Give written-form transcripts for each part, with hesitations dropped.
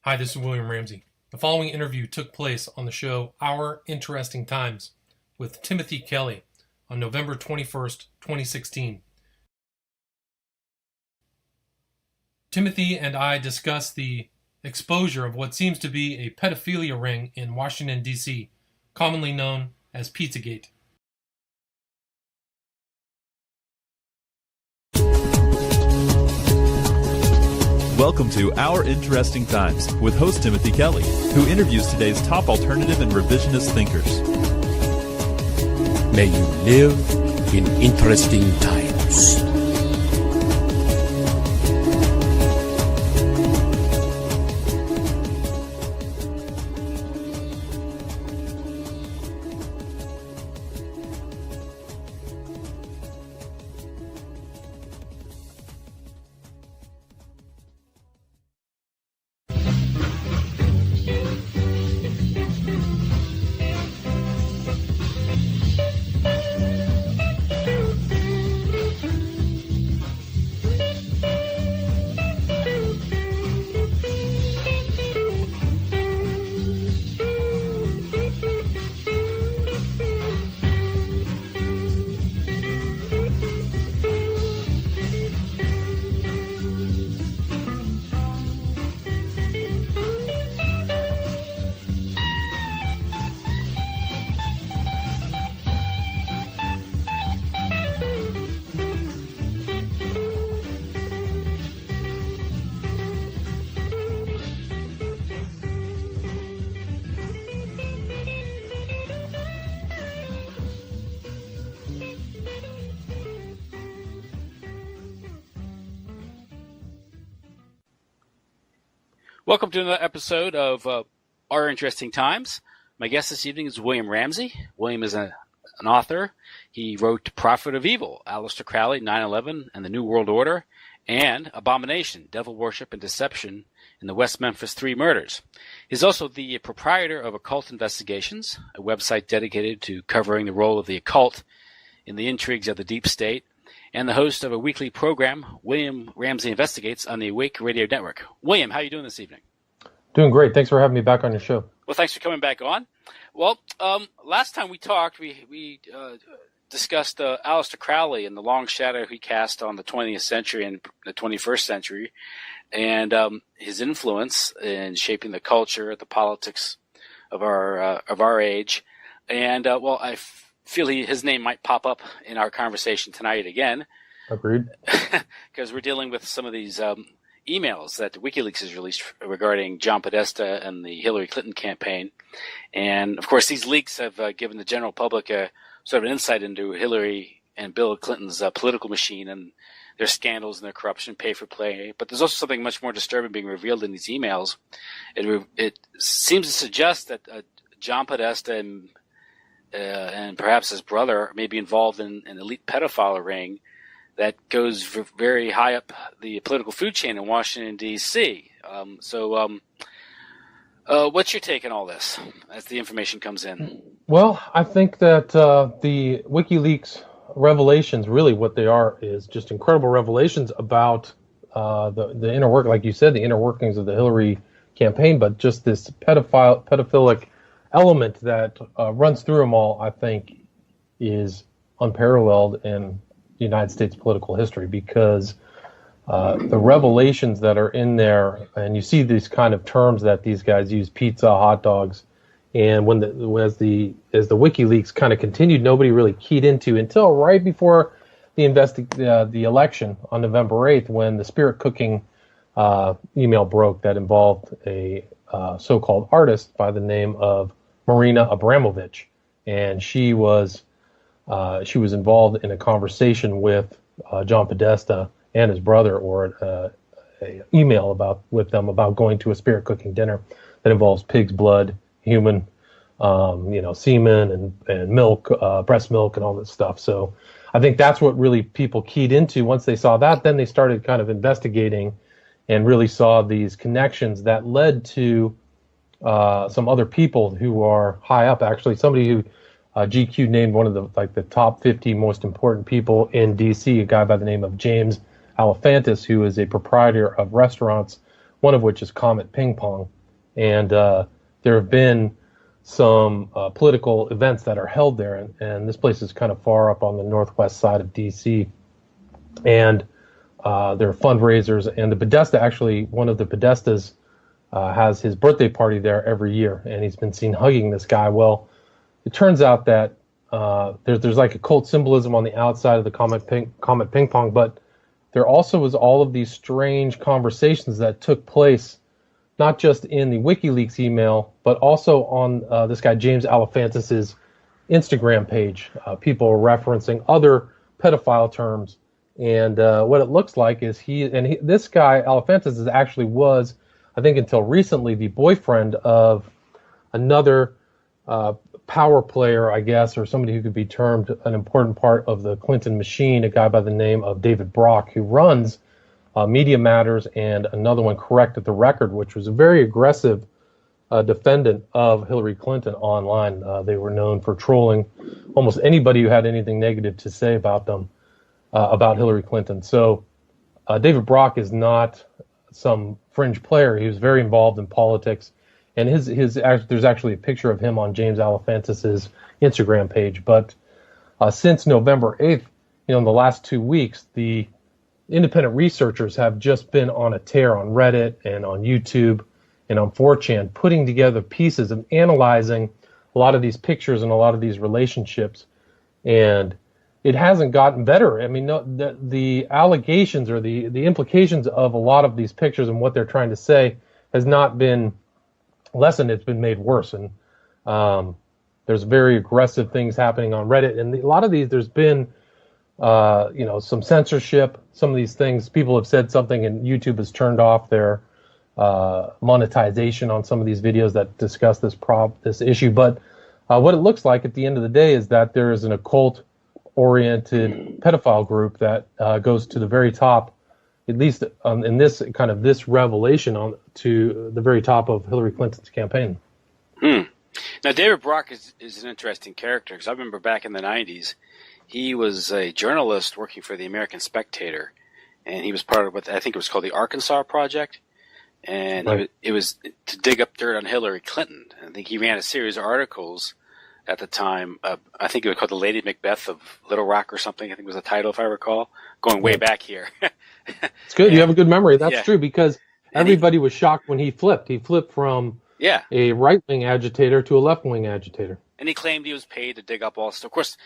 Hi, this is William Ramsey. The following interview took place on the show Our Interesting Times with Timothy Kelly on November 21st, 2016. Timothy and I discussed the exposure of what seems to be a pedophilia ring in Washington, D.C., commonly known as Pizzagate. Welcome to Our Interesting Times with host Timothy Kelly, who interviews today's top alternative and revisionist thinkers. May you live in interesting times. Welcome to another episode of Our Interesting Times. My guest this evening is William Ramsey. William is an author. He wrote Prophet of Evil, Aleister Crowley, 9/11, and the New World Order, and Abomination, Devil Worship and Deception in the West Memphis Three Murders. He's also the proprietor of Occult Investigations, a website dedicated to covering the role of the occult in the intrigues of the deep state, and the host of a weekly program, William Ramsey Investigates, on the Awake Radio Network. William, how are you doing this evening? Doing great. Thanks for having me back on your show. Well, thanks for coming back on. Well, last time we talked, we discussed Aleister Crowley and the long shadow he cast on the 20th century and the 21st century, and his influence in shaping the culture, the politics of our age. And I feel his name might pop up in our conversation tonight again. Agreed. Because we're dealing with some of these emails that Wikileaks has released regarding John Podesta and the Hillary Clinton campaign. And, of course, these leaks have given the general public a sort of an insight into Hillary and Bill Clinton's political machine and their scandals and their corruption, pay for play. But there's also something much more disturbing being revealed in these emails. It seems to suggest that John Podesta and perhaps his brother may be involved in an elite pedophile ring that goes very high up the political food chain in Washington, D.C. What's your take on all this as the information comes in? Well, I think that the WikiLeaks revelations, really what they are is just incredible revelations about the inner work, like you said, the inner workings of the Hillary campaign, but just this pedophilic element that runs through them all, I think, is unparalleled in the United States political history, because the revelations that are in there, and you see these kind of terms that these guys use, pizza, hot dogs, and as the WikiLeaks kind of continued, nobody really keyed into until right before the election on November 8th, when the spirit cooking email broke that involved a so-called artist by the name of Marina Abramovich, and she was involved in a conversation with John Podesta and his brother, or a email with them about going to a spirit cooking dinner that involves pig's blood, human, semen and milk, breast milk, and all this stuff. So I think that's what really people keyed into. Once they saw that, then they started kind of investigating and really saw these connections that led to some other people who are high up. Actually, somebody who GQ named one of the top 50 most important people in DC, a guy by the name of James Alefantis, who is a proprietor of restaurants one of which is Comet Ping Pong. And there have been some political events that are held there, and this place is kind of far up on the northwest side of D.C. And there are fundraisers, and the Podesta, actually, one of the Podestas has his birthday party there every year, and he's been seen hugging this guy. Well, it turns out that there's like occult symbolism on the outside of the Comet Ping Pong, but there also was all of these strange conversations that took place, not just in the WikiLeaks email, but also on this guy James Alefantis's Instagram page. People are referencing other pedophile terms, and what it looks like is this guy Alefantis actually was, I think until recently, the boyfriend of another power player, I guess, or somebody who could be termed an important part of the Clinton machine, a guy by the name of David Brock, who runs Media Matters, and another one, Corrected the Record, which was a very aggressive defendant of Hillary Clinton online. They were known for trolling almost anybody who had anything negative to say about them, about Hillary Clinton. So David Brock is not some fringe player. He was very involved in politics, and there's actually a picture of him on James Alefantis's Instagram page. But since November 8th, in the last 2 weeks, the independent researchers have just been on a tear on Reddit and on YouTube and on 4chan, putting together pieces and analyzing a lot of these pictures and a lot of these relationships. And it hasn't gotten better. I mean, the allegations or the implications of a lot of these pictures and what they're trying to say has not been lessened. It's been made worse. And there's very aggressive things happening on Reddit. And a lot of these, there's been some censorship. Some of these things, people have said something and YouTube has turned off their monetization on some of these videos that discuss this issue. But what it looks like at the end of the day is that there is an occult-oriented pedophile group that goes to the very top, at least in this revelation, to the very top of Hillary Clinton's campaign. Now, David Brock is an interesting character, because I remember back in the 90s, he was a journalist working for the American Spectator, and he was part of what I think it was called the Arkansas Project, and right. It was to dig up dirt on Hillary Clinton. I think he ran a series of articles at the time. I think it was called The Lady Macbeth of Little Rock or something, I think was the title, if I recall, going way back here. It's good. You have a good memory. That's true, because everybody was shocked when he flipped. He flipped from a right-wing agitator to a left-wing agitator. And he claimed he was paid to dig up all stuff. Of course,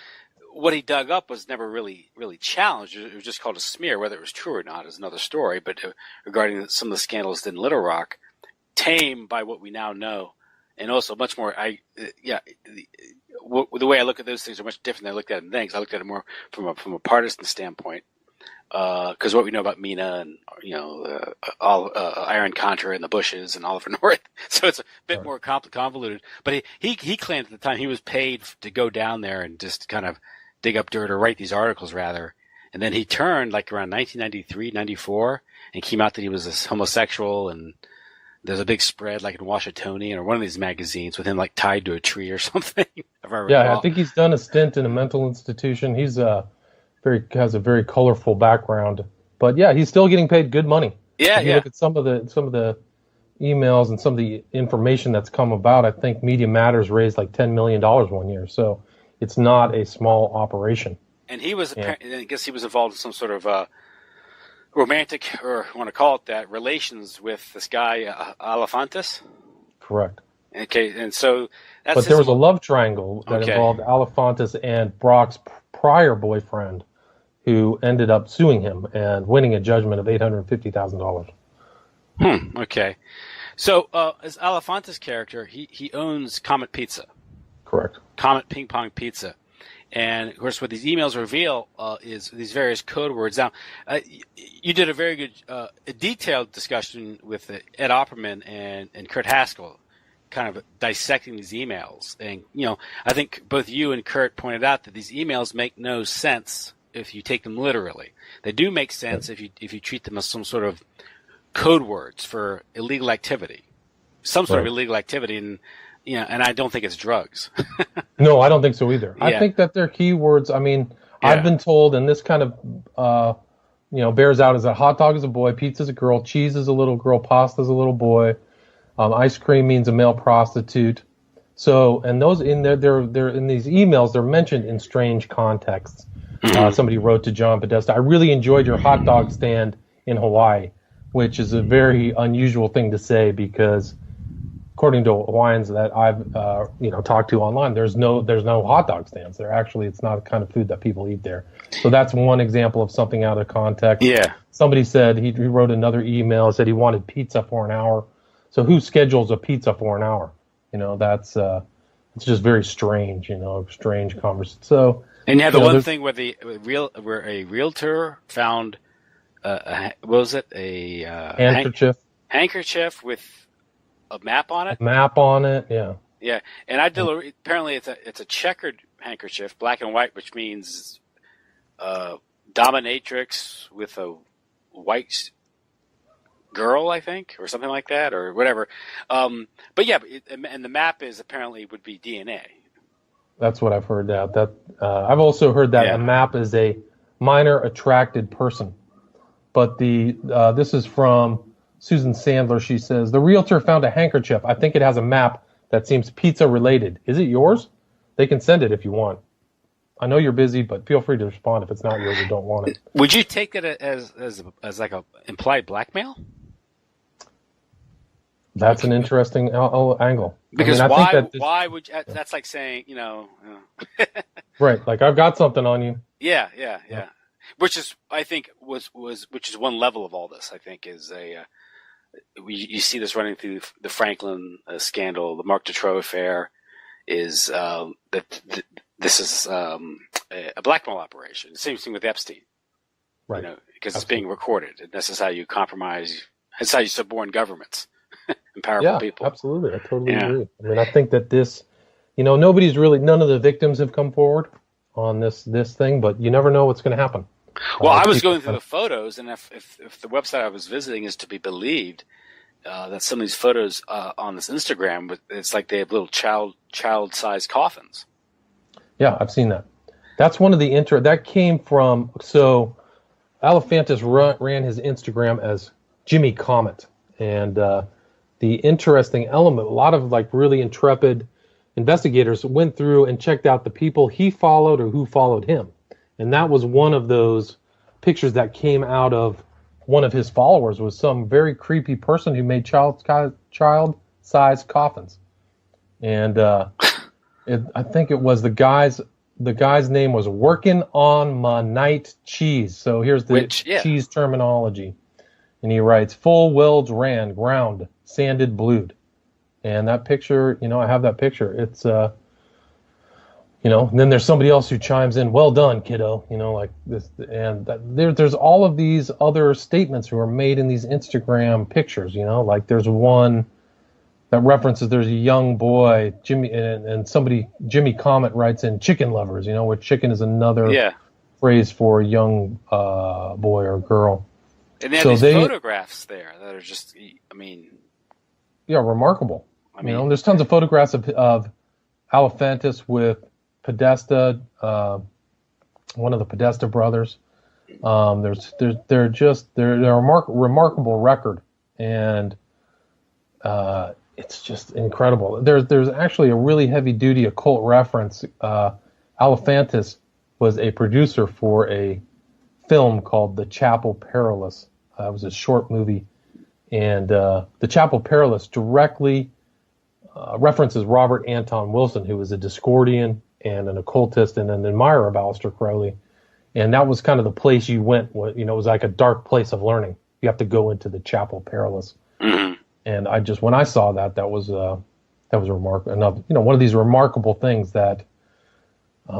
what he dug up was never really challenged. It was just called a smear. Whether it was true or not is another story. But regarding some of the scandals in Little Rock, tame by what we now know, and also much more. The way I look at those things are much different than I looked at them then, because I looked at it more from a partisan standpoint. Because what we know about Mina and Iron Contra and the Bushes and Oliver North, so it's a bit more convoluted. But he claimed at the time he was paid to go down there and just kind of dig up dirt, or write these articles rather. And then he turned like around 1993, 94, and came out that he was a homosexual. And there's a big spread like in Washingtonian or one of these magazines with him like tied to a tree or something. If I recall. Yeah, I think he's done a stint in a mental institution. He's has a very colorful background, but yeah, he's still getting paid good money. Yeah, if you look at some of the emails and some of the information that's come about, I think Media Matters raised like $10 million one year, so it's not a small operation. And he was, I guess he was involved in some sort of romantic, or I want to call it that, relations with this guy Alefantis. Correct. Okay, and so that's. But there was a love triangle that involved Alefantis and Brock's prior boyfriend, who ended up suing him and winning a judgment of $850,000. Okay. So, as Alefantis' character, he owns Comet Pizza. Correct. Comet Ping Pong Pizza. And, of course, what these emails reveal is these various code words. Now, you did a very good, detailed discussion with Ed Opperman and Kurt Haskell, kind of dissecting these emails. And, I think both you and Kurt pointed out that these emails make no sense if you take them literally. They do make sense if you treat them as some sort of code words for illegal activity, some sort of illegal activity, and I don't think it's drugs. No, I don't think so either. I think that they're keywords. I mean, I've been told, and this kind of bears out is that hot dog is a boy, pizza's a girl, cheese is a little girl, pasta's a little boy, ice cream means a male prostitute. So, and those they're in these emails, they're mentioned in strange contexts. Somebody wrote to John Podesta, I really enjoyed your hot dog stand in Hawaii, which is a very unusual thing to say because according to Hawaiians that I've talked to online, there's no hot dog stands there. Actually, it's not a kind of food that people eat there. So that's one example of something out of context. Yeah. Somebody said he wrote another email, said he wanted pizza for an hour. So who schedules a pizza for an hour? That's it's just very strange. Strange conversation. So and you have the one thing where a realtor found what was it, a handkerchief with a map on it. Yeah. Yeah, and apparently it's a checkered handkerchief, black and white, which means dominatrix with a white girl, I think, or something like that, or whatever. But yeah, and the map would be DNA. That's what I've heard. That I've also heard that a map is a minor attracted person. But this is from Susan Sandler. She says, the realtor found a handkerchief. I think it has a map that seems pizza related. Is it yours? They can send it if you want. I know you're busy, but feel free to respond if it's not yours or don't want it. Would you take it as like a implied blackmail? That's an interesting angle. Because why would you, that's like saying, right, like I've got something on you. Yeah. Which is, I think, which is one level of all this. I think is you see this running through the Franklin scandal, the Mark Dutroux affair, is that this is a blackmail operation. The same thing with Epstein, right? Because it's being recorded, and this is how you compromise. It's how you suborn governments and powerful people. Absolutely, I totally agree. I mean, I think that this, none of the victims have come forward on this thing, but you never know what's going to happen. Well, I was going through the photos, and if the website I was visiting is to be believed, that some of these photos on this Instagram, it's like they have little child-sized coffins. Yeah, I've seen that. That's one of the that came from, so Alefantis ran his Instagram as Jimmy Comet, and the interesting element, a lot of like really intrepid investigators went through and checked out the people he followed or who followed him. And that was one of those pictures that came out of one of his followers, was some very creepy person who made child-sized coffins. And I think it was the guy's name was Working on My Night Cheese. So here's the cheese terminology. And he writes, full welds ran, ground, sanded, blued. And that picture, I have that picture. It's, and then there's somebody else who chimes in, well done, kiddo, like this. And there's all of these other statements who are made in these Instagram pictures, like there's one that references there's a young boy, Jimmy, and Jimmy Comet writes in chicken lovers, where chicken is another phrase for a young boy or girl. And they have these photographs there that are just, remarkable. There's tons of photographs of Alefantis with Podesta, one of the Podesta brothers. They're a remarkable record, and it's just incredible. There's actually a really heavy duty occult reference. Alefantis was a producer for a film called The Chapel Perilous. It was a short movie, and The Chapel Perilous directly references Robert Anton Wilson, who was a Discordian and an occultist and an admirer of Aleister Crowley. And that was kind of the place you went. It was like a dark place of learning. You have to go into the Chapel Perilous. Mm-hmm. And when I saw that was remarkable. One of these remarkable things that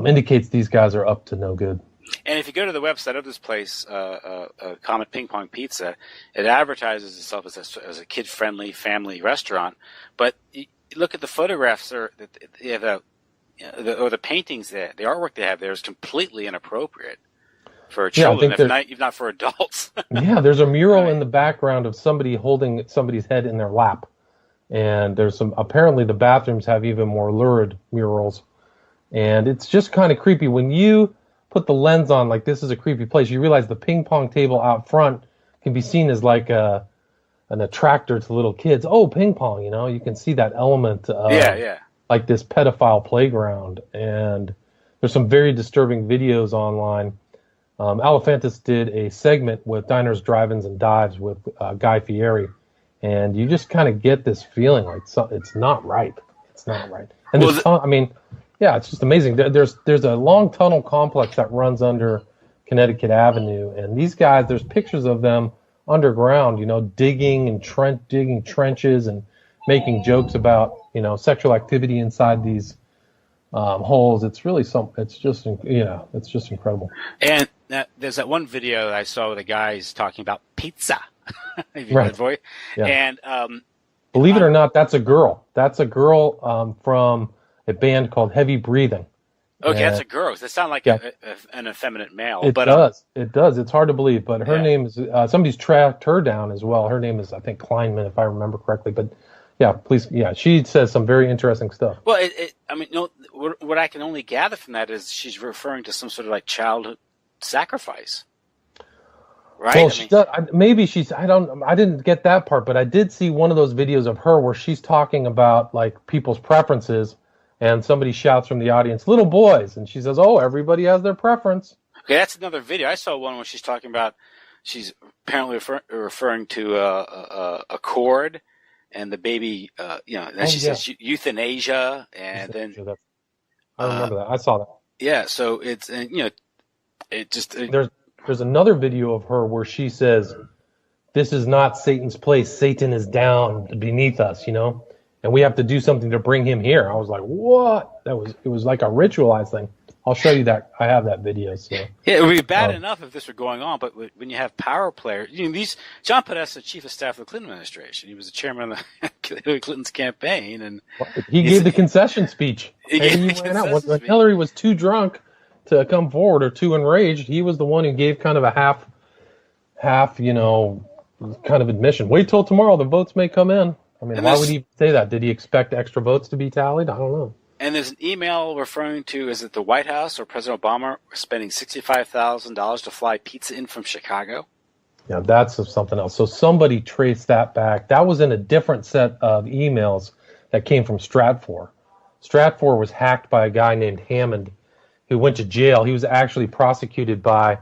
indicates these guys are up to no good. And if you go to the website of this place, Comet Ping Pong Pizza, it advertises itself as a kid-friendly family restaurant. But you look at the photographs or the paintings there, the artwork they have there is completely inappropriate for children, if not for adults. Yeah, there's a mural in the background of somebody holding somebody's head in their lap. And there's apparently the bathrooms have even more lurid murals. And it's just kind of creepy. When you put the lens on, like this is a creepy place, you realize the ping pong table out front can be seen as like an attractor to little kids. Oh, ping pong, you can see that element of like this pedophile playground. And there's some very disturbing videos online. Alefantis did a segment with Diners, Drive-Ins, and Dives with Guy Fieri, and you just kind of get this feeling like it's not right. It's not right. And it's just amazing. There's a long tunnel complex that runs under Connecticut Avenue, and these guys, there's pictures of them underground, digging trenches and making jokes about sexual activity inside these holes. It's really it's just incredible. And there's that one video that I saw where the guy's talking about pizza. If you right. Voice. Yeah. And believe it or not, that's a girl. That's a girl from a band called Heavy Breathing. Okay, that's a girl. That sounds like an effeminate male. It does. It does. It's hard to believe, but her name is somebody's tracked her down as well. Her name is, I think, Kleinman, if I remember correctly. But she says some very interesting stuff. Well, what I can only gather from that is she's referring to some sort of like child sacrifice, right? Well, she does. Maybe she's. I didn't get that part, but I did see one of those videos of her where she's talking about like people's preferences, and somebody shouts from the audience, "Little boys," and she says, "Oh, everybody has their preference." Okay, that's another video. I saw one where she's talking about. She's apparently referring to a cord. And the baby, then she says euthanasia, and then I remember that. I saw that. Yeah, so it's there's another video of her where she says, "This is not Satan's place. Satan is down beneath us, and we have to do something to bring him here." I was like, "What?" It was like a ritualized thing. I'll show you that. I have that video. So. Yeah, it would be bad enough if this were going on, but when you have power players, John Podesta, chief of staff of the Clinton administration, he was the chairman of Hillary Clinton's campaign, and he gave the concession speech. When Hillary was too drunk to come forward or too enraged, he was the one who gave kind of a half, kind of admission. Wait till tomorrow, the votes may come in. I mean, why would he say that? Did he expect extra votes to be tallied? I don't know. And there's an email referring to, is it the White House or President Obama spending $65,000 to fly pizza in from Chicago? Yeah, that's something else. So somebody traced that back. That was in a different set of emails that came from Stratfor. Stratfor was hacked by a guy named Hammond who went to jail. He was actually prosecuted by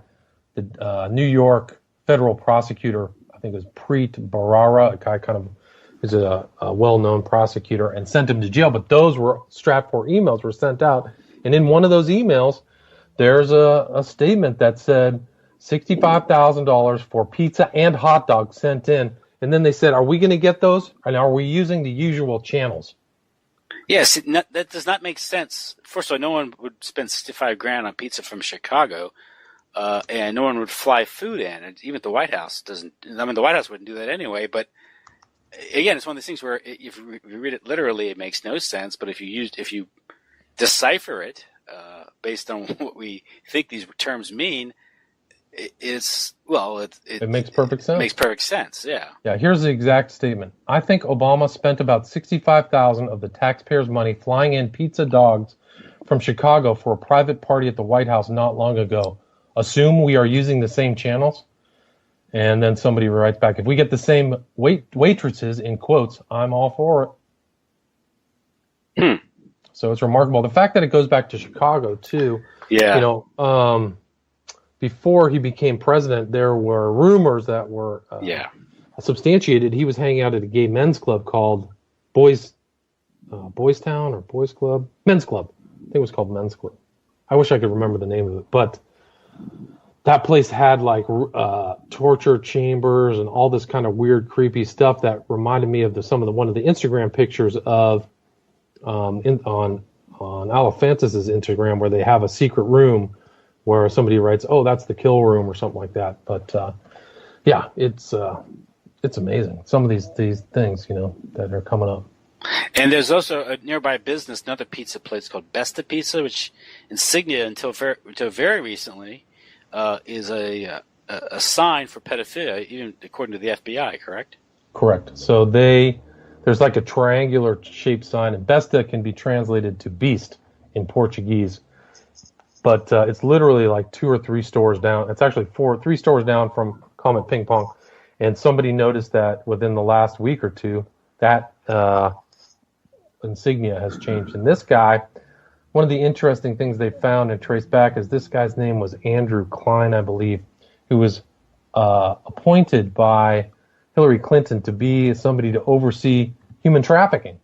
the New York federal prosecutor. I think it was Preet Bharara, a guy kind of is a well-known prosecutor, and sent him to jail. But those were Stratfor emails were sent out. And in one of those emails, there's a statement that said $65,000 for pizza and hot dogs sent in. And then they said, are we going to get those? And are we using the usual channels? Yes, that does not make sense. First of all, no one would spend $65,000 on pizza from Chicago, and no one would fly food in. And even the White House doesn't. I mean, the White House wouldn't do that anyway. But again, it's one of these things where if you read it literally, it makes no sense. But if you decipher it based on what we think these terms mean, it makes perfect sense. Makes perfect sense. Yeah. Yeah. Here's the exact statement. I think Obama spent about $65,000 of the taxpayers' money flying in pizza dogs from Chicago for a private party at the White House not long ago. Assume we are using the same channels. And then somebody writes back, if we get the same waitresses, in quotes, I'm all for it. So it's remarkable. The fact that it goes back to Chicago, too. Yeah. Before he became president, there were rumors that were substantiated. He was hanging out at a gay men's club called Boys Town or Boys Club? Men's Club. I think it was called Men's Club. I wish I could remember the name of it. But that place had like torture chambers and all this kind of weird, creepy stuff that reminded me of one of the Instagram pictures of on Alefantis' Instagram, where they have a secret room where somebody writes, "Oh, that's the kill room" or something like that. But it's amazing. Some of these things, that are coming up. And there's also a nearby business, another pizza place called Besta Pizza, which insignia until very recently is a sign for pedophilia, even according to the FBI. Correct? Correct. So there's like a triangular shaped sign, and Besta can be translated to beast in Portuguese. but it's literally like 2 or 3 stores down. It's actually 3 stores down from Comet Ping Pong. And somebody noticed that within the last week or two, that insignia has changed. And this guy, one of the interesting things they found and traced back is this guy's name was Andrew Klein, I believe, who was appointed by Hillary Clinton to be somebody to oversee human trafficking.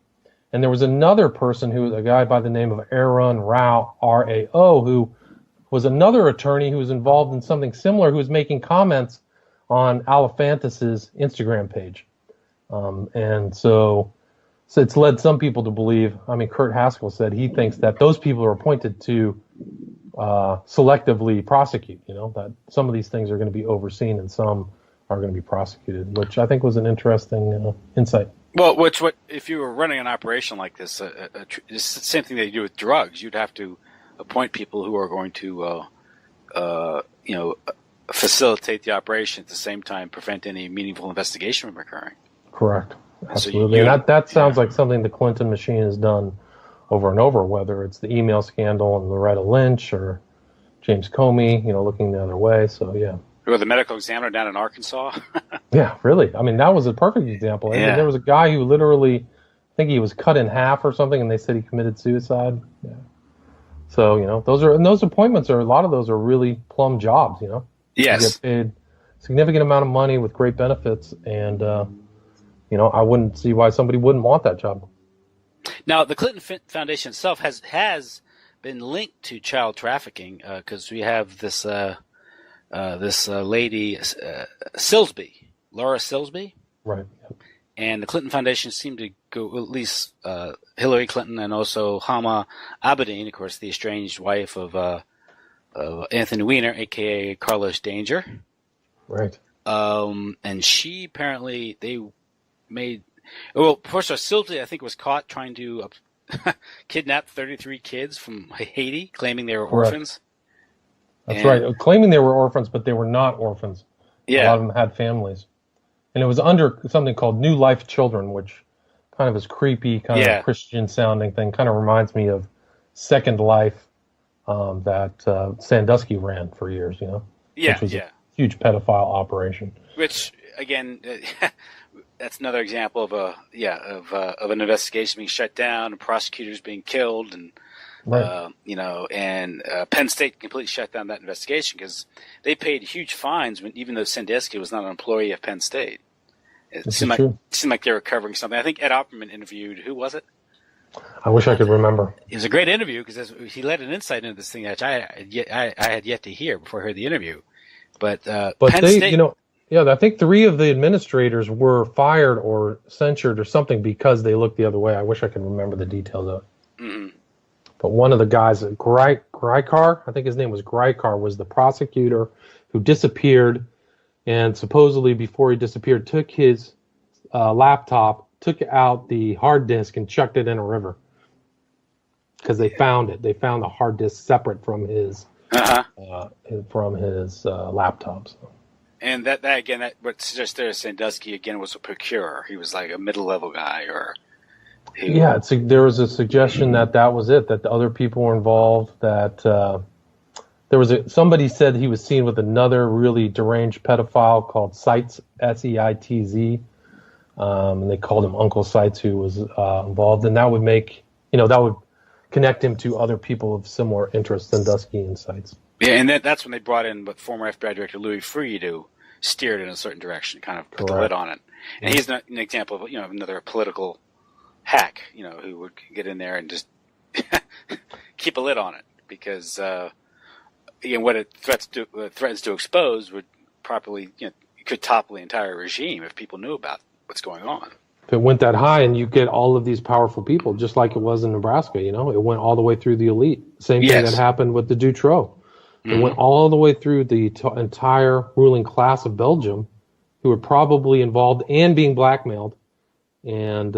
And there was another person a guy by the name of Aaron Rao, R-A-O, who was another attorney who was involved in something similar, who was making comments on Alephantis's Instagram page. And so it's led some people to believe, Kurt Haskell said he thinks that those people are appointed to selectively prosecute, that some of these things are going to be overseen and some are going to be prosecuted, which I think was an interesting insight. Well, what if you were running an operation like this, it's the same thing that you do with drugs. You'd have to appoint people who are going to, facilitate the operation at the same time, prevent any meaningful investigation from occurring. Correct. Absolutely. And that sounds like something the Clinton machine has done over and over, whether it's the email scandal and Loretta Lynch or James Comey, looking the other way. So, yeah. Or the medical examiner down in Arkansas. Yeah, really. That was a perfect example. Yeah. There was a guy who literally, I think he was cut in half or something, and they said he committed suicide. Yeah. So, those appointments a lot of those are really plum jobs, Yes. You get paid a significant amount of money with great benefits, and, I wouldn't see why somebody wouldn't want that job. Now, the Clinton Foundation itself has been linked to child trafficking because we have this lady, Silsby, Laura Silsby. Right. And the Clinton Foundation seemed to go, at least Hillary Clinton and also Hama Abedin, of course, the estranged wife of Anthony Weiner, a.k.a. Carlos Danger. Right. And she apparently, first of all, Silsby, I think, was caught trying to kidnap 33 kids from Haiti, claiming they were orphans. That's right. Claiming they were orphans, but they were not orphans. Yeah. A lot of them had families. And it was under something called New Life Children, which kind of is creepy, kind of Christian-sounding thing. Kind of reminds me of Second Life that Sandusky ran for years, Yeah, which was a huge pedophile operation. Which, again, that's another example of an investigation being shut down and prosecutors being killed and Right. And Penn State completely shut down that investigation because they paid huge fines even though Sandusky was not an employee of Penn State. It seemed like they were covering something. I think Ed Opperman interviewed, who was it? I wish I could remember. It was a great interview because he led an insight into this thing that I had yet to hear before I heard the interview. But Penn State, I think 3 of the administrators were fired or censured or something because they looked the other way. I wish I could remember the details of it. Mm-hmm. But one of the guys, Grykar, I think his name was Grykar, was the prosecutor who disappeared, and supposedly before he disappeared, took his laptop, took out the hard disk, and chucked it in a river because they found it. They found the hard disk separate from his laptop. So. And that again, what suggests there Sandusky again was a procurer. He was like a middle-level guy, or. There was a suggestion that was it, that the other people were involved, that somebody said he was seen with another really deranged pedophile called Seitz, S-E-I-T-Z, and they called him Uncle Seitz, who was involved, and that would that would connect him to other people of similar interests, Sandusky and Seitz. Yeah, and that's when they brought in former FBI Director Louis Freeh to steer it in a certain direction, kind of put the lid on it. And he's an example of another political hack, who would get in there and just keep a lid on it because, what it threatens to expose would properly, could topple the entire regime if people knew about what's going on. If it went that high and you get all of these powerful people, just like it was in Nebraska, it went all the way through the elite. Same thing that happened with the Dutroux. It went all the way through the entire ruling class of Belgium, who were probably involved and being blackmailed. And,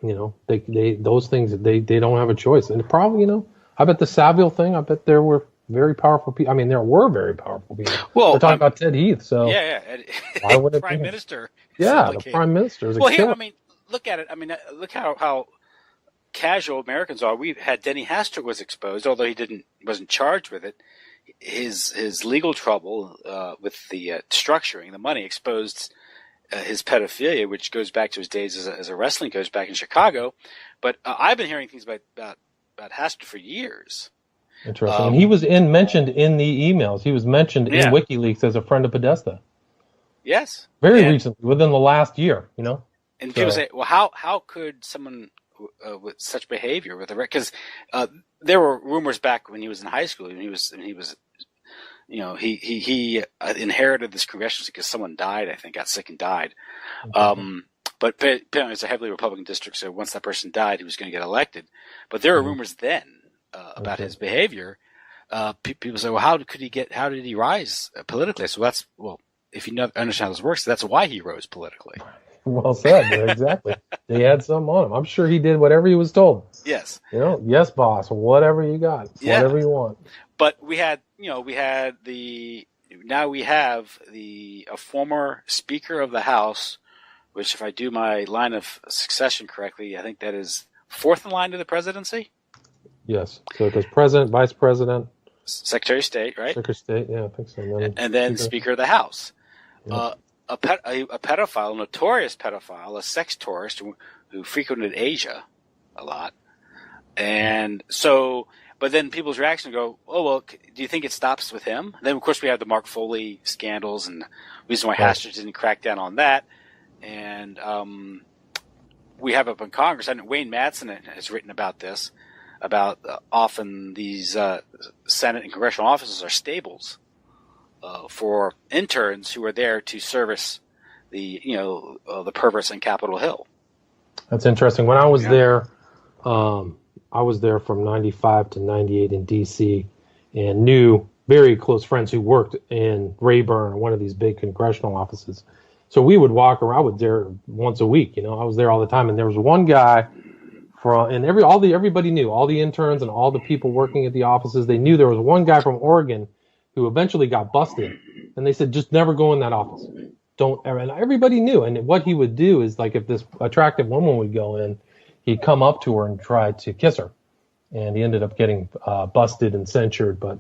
those things, they don't have a choice. And probably, I bet the Saville thing, I bet there were very powerful people. I mean, there were very powerful people. Well, we're talking about Ted Heath, so. Why would it Prime Minister. Yeah, the Prime Minister. Well, here, look at it. Look how casual Americans are. We had Denny Hastert was exposed, although he wasn't charged with it. His legal trouble with the structuring, the money, exposed his pedophilia, which goes back to his days as a wrestling coach back in Chicago. But I've been hearing things about Hastert for years. Interesting. And he was mentioned in the emails. He was mentioned in WikiLeaks as a friend of Podesta. Yes. Very recently, within the last year, you know. And people say, well, how could someone with such behavior because there were rumors back when he was in high school, and he was he inherited this congressional seat because someone died, I think, got sick and died. Mm-hmm. But apparently it's a heavily Republican district, so once that person died, he was going to get elected. But there were rumors then about his behavior. People say, well, how did he rise politically? So if you understand how this works, that's why he rose politically. Well said. Exactly. They had something on him. I'm sure he did whatever he was told. Yes. Yes, boss. Whatever you got. Yeah. Whatever you want. But we have a former Speaker of the House, which, if I do my line of succession correctly, I think that is fourth in line to the presidency. Yes. So it goes President, Vice President, Secretary of State, right? Secretary of State. Yeah, I think so. And then Speaker of the House. Yeah. A pedophile, a notorious pedophile, a sex tourist who frequented Asia a lot. And so, but then people's reaction go, oh, well, do you think it stops with him? Then, of course, we have the Mark Foley scandals and the reason why Hastert didn't crack down on that. And we have up in Congress, and Wayne Madsen has written about this, about often these Senate and congressional offices are stables for interns who are there to service the perverts in Capitol Hill. That's interesting. When I was there, I was there from 95 to 98 in D.C. and knew very close friends who worked in Rayburn or one of these big congressional offices. So we would walk around. I was there once a week. I was there all the time. And there was one guy everybody knew, all the interns and all the people working at the offices, they knew there was one guy from Oregon who eventually got busted. And they said, just never go in that office. Don't ever. And everybody knew. And what he would do is, like, if this attractive woman would go in, he'd come up to her and try to kiss her. And he ended up getting busted and censured. But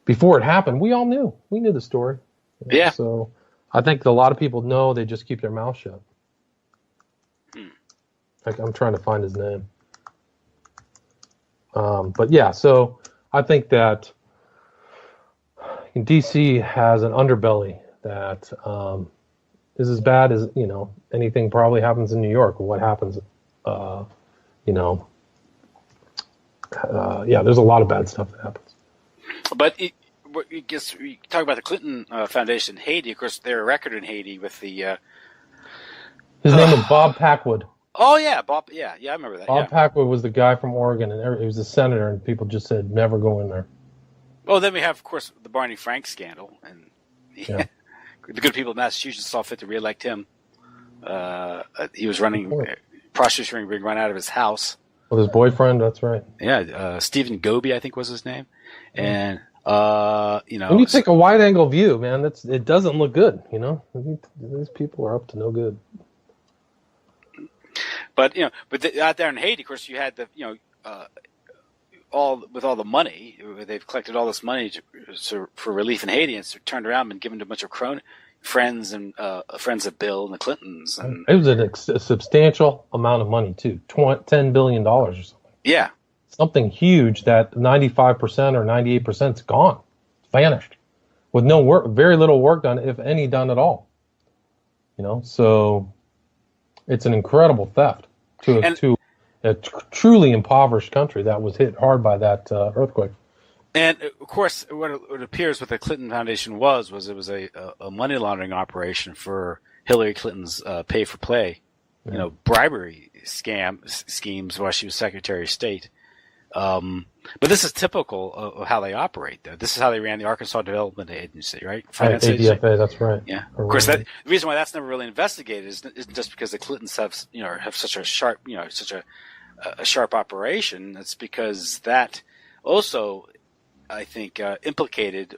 before it happened, we all knew. We knew the story. Yeah. So I think a lot of people know, they just keep their mouth shut. Like, I'm trying to find his name. But yeah, so I think that DC has an underbelly that is as bad as, anything probably happens in New York, or what happens, there's a lot of bad stuff that happens. But I guess we talk about the Clinton Foundation in Haiti. Of course, they're a record in Haiti with the... his name was Bob Packwood. Oh, yeah, Bob. Yeah, I remember that. Bob Packwood was the guy from Oregon, and he was a senator, and people just said, never go in there. Well, then we have, of course, the Barney Frank scandal, and the good people of Massachusetts saw fit to reelect him. He was running prostitution being run out of his house. With his boyfriend, that's right. Yeah, Stephen Goby, I think was his name. And, when you take a wide-angle view, man, it doesn't look good, These people are up to no good. But out there in Haiti, of course, you had all the money. They've collected all this money for relief in Haiti, and it's turned around and given to a bunch of friends of Bill and the Clintons. And it was a substantial amount of money too, $10 billion or something. Yeah, something huge that 95% or 98% is gone, it's vanished, with no work, very little work done, if any done at all. So. It's an incredible theft to a truly impoverished country that was hit hard by that earthquake. And of course, what it appears what the Clinton Foundation was it was a money laundering operation for Hillary Clinton's pay for play, bribery schemes while she was Secretary of State. But this is typical of how they operate, though. This is how they ran the Arkansas Development Agency, right? Finance agency. That's right. Yeah. Of course, the reason why that's never really investigated isn't just because the Clintons have such a sharp, such a sharp operation. It's because that also, I think, implicated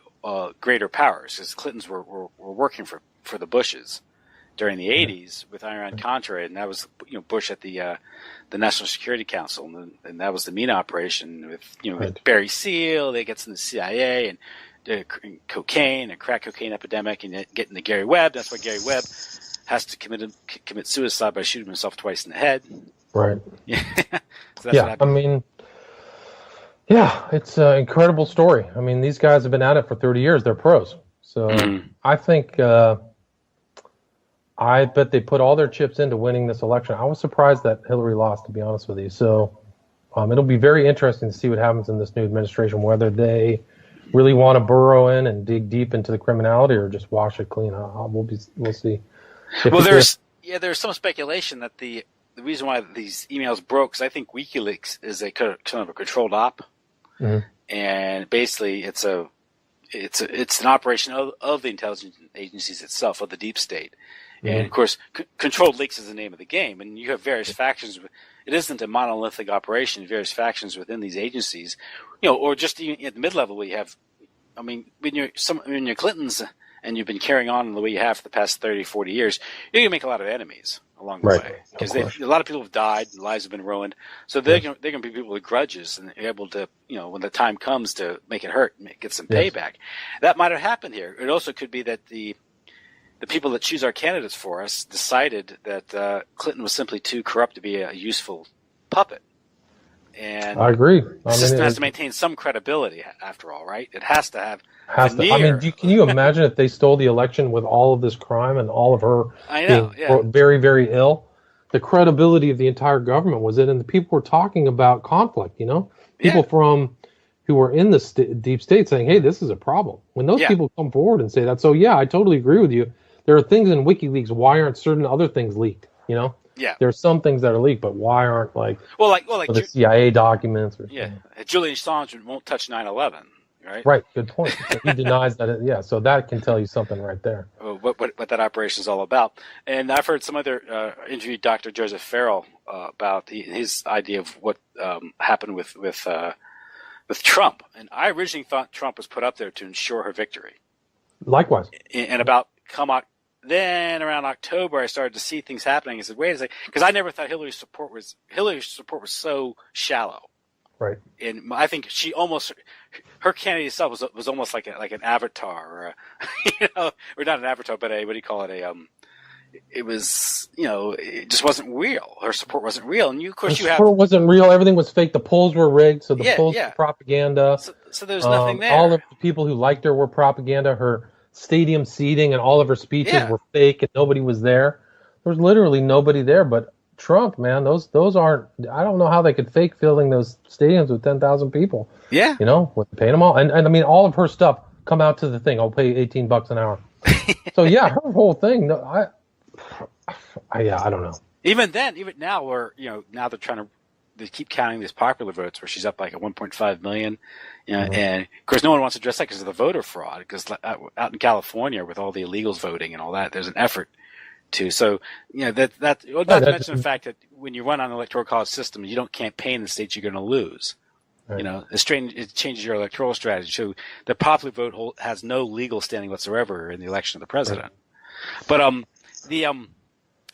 greater powers, because Clintons were working for the Bushes, during the 80s with Iran-Contra, and that was Bush at the National Security Council, and that was the MENA operation with with Barry Seal. They gets in the CIA and cocaine and crack cocaine epidemic, and getting to Gary Webb. That's why Gary Webb has to commit suicide by shooting himself twice in the head. Right. Yeah. So yeah. I mean, yeah, it's an incredible story. I mean, these guys have been at it for 30 years. They're pros. So I think, I bet they put all their chips into winning this election. I was surprised that Hillary lost, to be honest with you. So it'll be very interesting to see what happens in this new administration, whether they really want to burrow in and dig deep into the criminality or just wash it clean. We'll see. Well, there's some speculation that the reason why these emails broke, because I think WikiLeaks is a kind of a controlled op, and basically it's an operation of the intelligence agencies itself, of the deep state. And of course, controlled leaks is the name of the game, and you have various factions. It isn't a monolithic operation. Various factions within these agencies, or just even at the mid-level, we have. I mean, when you're Clintons and you've been carrying on the way you have for the past 30, 40 years, you're gonna make a lot of enemies along the way, because a lot of people have died, and lives have been ruined. So they're gonna be people with grudges and able to, when the time comes to make it hurt, get some payback. That might have happened here. It also could be that the people that choose our candidates for us decided that Clinton was simply too corrupt to be a useful puppet. And I agree. The system has to maintain some credibility, after all, right? It has to have. I mean, can you imagine if they stole the election with all of this crime and all of her being very, very ill? The credibility of the entire government was it, and the people were talking about conflict. People from who were in the deep state saying, "Hey, this is a problem." When those people come forward and say that, so I totally agree with you. There are things in WikiLeaks. Why aren't certain other things leaked? Yeah. There are some things that are leaked, but why aren't like the CIA documents? Julian Assange won't touch 9/11, right? Right. Good point. So he denies that. So that can tell you something right there. What that operation is all about. And I've heard some other interviewed Dr. Joseph Farrell about his idea of what happened with Trump. And I originally thought Trump was put up there to ensure her victory. Likewise. And then around October, I started to see things happening. I said, "Wait a second," because I never thought Hillary's support was so shallow. Right. And I think her candidate itself was almost like an avatar, or or not an avatar, but what do you call it? It was, it just wasn't real. Her support wasn't real, and support wasn't real. Everything was fake. The polls were rigged, so the polls were propaganda. So there's nothing there. All of the people who liked her were propaganda. Her stadium seating and all of her speeches were fake, and nobody was there. There was literally nobody there. But Trump, man, those aren't. I don't know how they could fake filling those stadiums with 10,000 people. Yeah, with paying them all, and I mean all of her stuff come out to the thing. I'll pay $18 an hour. So her whole thing. I don't know. Even now, now they're trying to. They keep counting these popular votes where she's up like at 1.5 million. And of course no one wants to address that because of the voter fraud, because out in California with all the illegals voting and all that, there's an effort to, not to mention the fact that when you run on an electoral college system, you don't campaign in the states you're going to lose. Right. It changes your electoral strategy. So the popular vote has no legal standing whatsoever in the election of the president. Right. But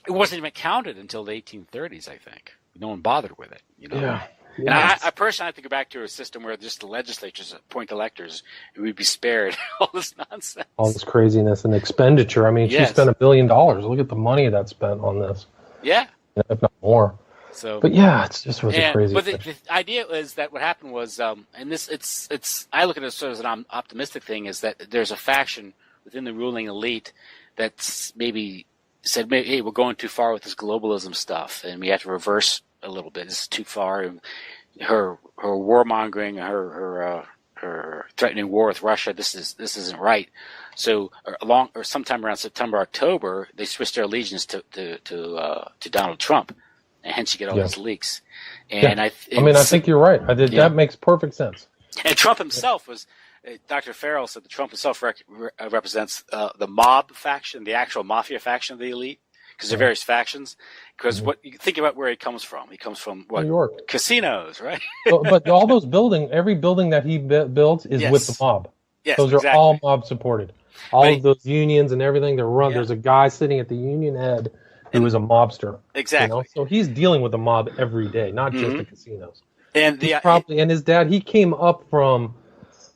it wasn't even counted until the 1830s, I think. No one bothered with it, Yeah. And I personally have to go back to a system where just the legislatures appoint electors, and we'd be spared all this nonsense, all this craziness and expenditure. I mean, she spent $1 billion. Look at the money that's spent on this. Yeah, if not more. So, but it's just really crazy. But the idea is that what happened was, and it's I look at it sort of as an optimistic thing, is that there's a faction within the ruling elite that's maybe said, "Hey, we're going too far with this globalism stuff, and we have to reverse a little bit. This is too far." And her warmongering, her threatening war with Russia, this isn't right. So, sometime around September, October, they switched their allegiance to Donald Trump, and hence you get all these leaks. And I think you're right. That makes perfect sense. And Trump himself was. Dr. Farrell said that Trump himself represents the mob faction, the actual mafia faction of the elite, because there are various factions. Because what you think about where he comes from. He comes from what? New York. Casinos, right? but all those every building that he builds is with the mob. Yes, those are all mob supported. All of those unions and everything, they're run. Yeah. There's a guy sitting at the union head who is a mobster. Exactly. So he's dealing with the mob every day, not just the casinos. And and his dad, he came up from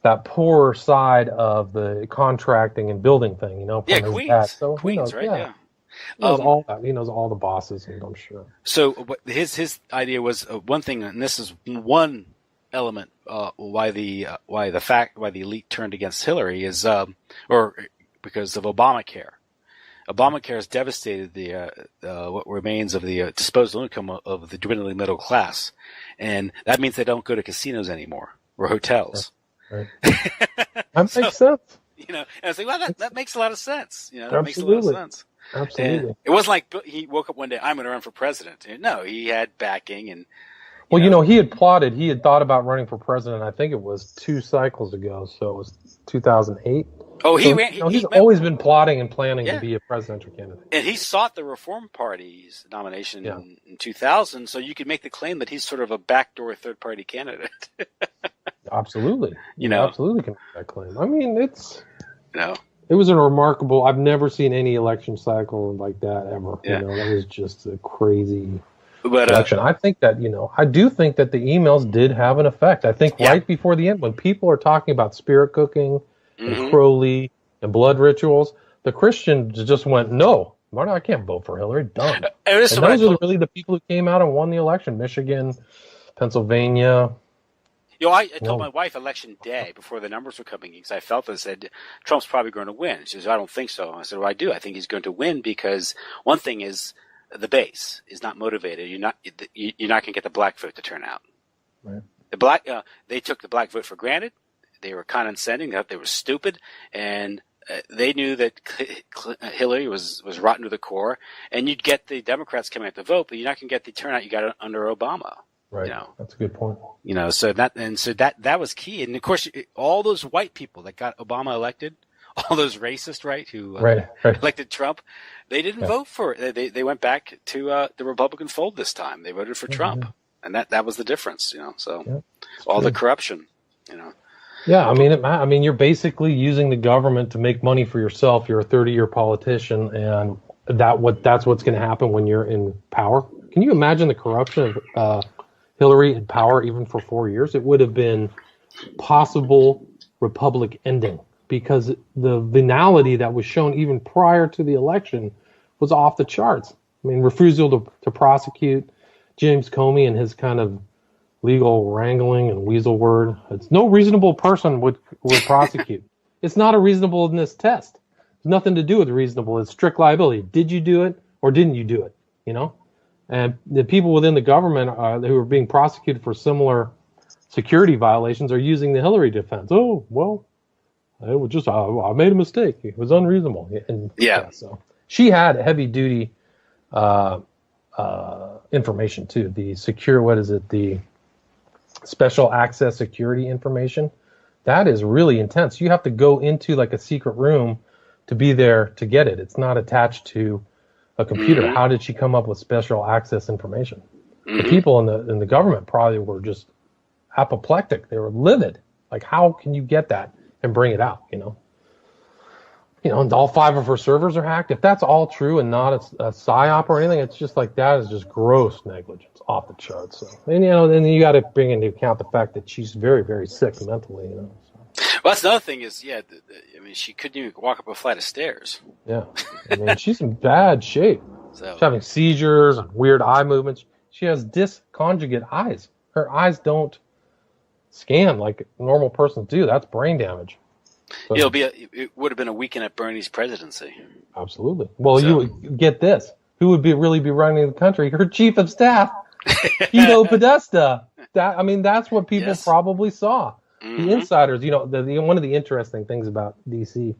that poorer side of the contracting and building thing, from his Queens. dad. So Queens, right? Yeah. He knows all that. He knows all the bosses, I'm sure. So his idea was one thing, and this is one element why the elite turned against Hillary is or because of Obamacare. Obamacare has devastated the what remains of the disposable income of the dwindling middle class, and that means they don't go to casinos anymore or hotels. Right. That makes sense. And I was like, well, that makes a lot of sense. That Absolutely. makes a lot of sense. Absolutely. And it wasn't like he woke up one day, I'm going to run for president. No, he had backing and. He had plotted. He had thought about running for president. I think it was 2 cycles ago, so it was 2008. Oh, he's always been plotting and planning to be a presidential candidate. And he sought the Reform Party's nomination in 2000, so you could make the claim that he's sort of a backdoor third-party candidate. Absolutely. Absolutely can make that claim. I mean, it's... It was a remarkable... I've never seen any election cycle like that ever. Yeah. That was just a crazy election. I think that, I do think that the emails did have an effect. I think right before the end, when people are talking about spirit cooking and Crowley and blood rituals, the Christians just went, no, I can't vote for Hillary. Done. And those are really the people who came out and won the election. Michigan, Pennsylvania. I told my wife election day before the numbers were coming in because I felt this. Said Trump's probably going to win. She says, I don't think so. I said, well, I do. I think he's going to win because one thing is the base is not motivated. You're not going to get the black vote to turn out. Right. They took the black vote for granted. They were condescending. They were stupid, and they knew that Hillary was rotten to the core. And you'd get the Democrats coming out to vote, but you're not going to get the turnout you got under Obama. Right. That's a good point. So that was key. And of course, all those white people that got Obama elected, all those racists, right, who elected Trump, they didn't vote for it. They went back to the Republican fold this time. They voted for Trump, and that was the difference. So all the corruption. Yeah, I mean, you're basically using the government to make money for yourself. You're a 30-year politician, and that's what's going to happen when you're in power. Can you imagine the corruption of Hillary in power even for 4 years? It would have been possible republic ending because the venality that was shown even prior to the election was off the charts. I mean, refusal to prosecute James Comey and his kind of legal wrangling and weasel word. It's no reasonable person would prosecute. It's not a reasonableness test. It's nothing to do with reasonable. It's strict liability. Did you do it or didn't you do it? And the people within the government who are being prosecuted for similar security violations are using the Hillary defense. Oh, well, it was just I made a mistake. It was unreasonable. And so she had heavy duty information too. The the special access security information. That is really intense. You have to go into like a secret room to be there to get it. It's not attached to a computer. How did she come up with special access information? The people in the government probably were just apoplectic. They were livid. Like, how can you get that and bring it out? And all 5 of her servers are hacked. If that's all true and not a psyop or anything, it's just like that is just gross negligence off the charts. So, and then you got to bring into account the fact that she's very, very sick mentally. So. Well, that's another thing is, she couldn't even walk up a flight of stairs. Yeah. She's in bad shape. So. She's having seizures and weird eye movements. She has disconjugate eyes. Her eyes don't scan like normal persons do. That's brain damage. So, it would have been a weekend at Bernie's presidency. Absolutely. Well, you would get this. Who would really be running the country? Her chief of staff, Podesta. That's what people probably saw. The insiders, one of the interesting things about DC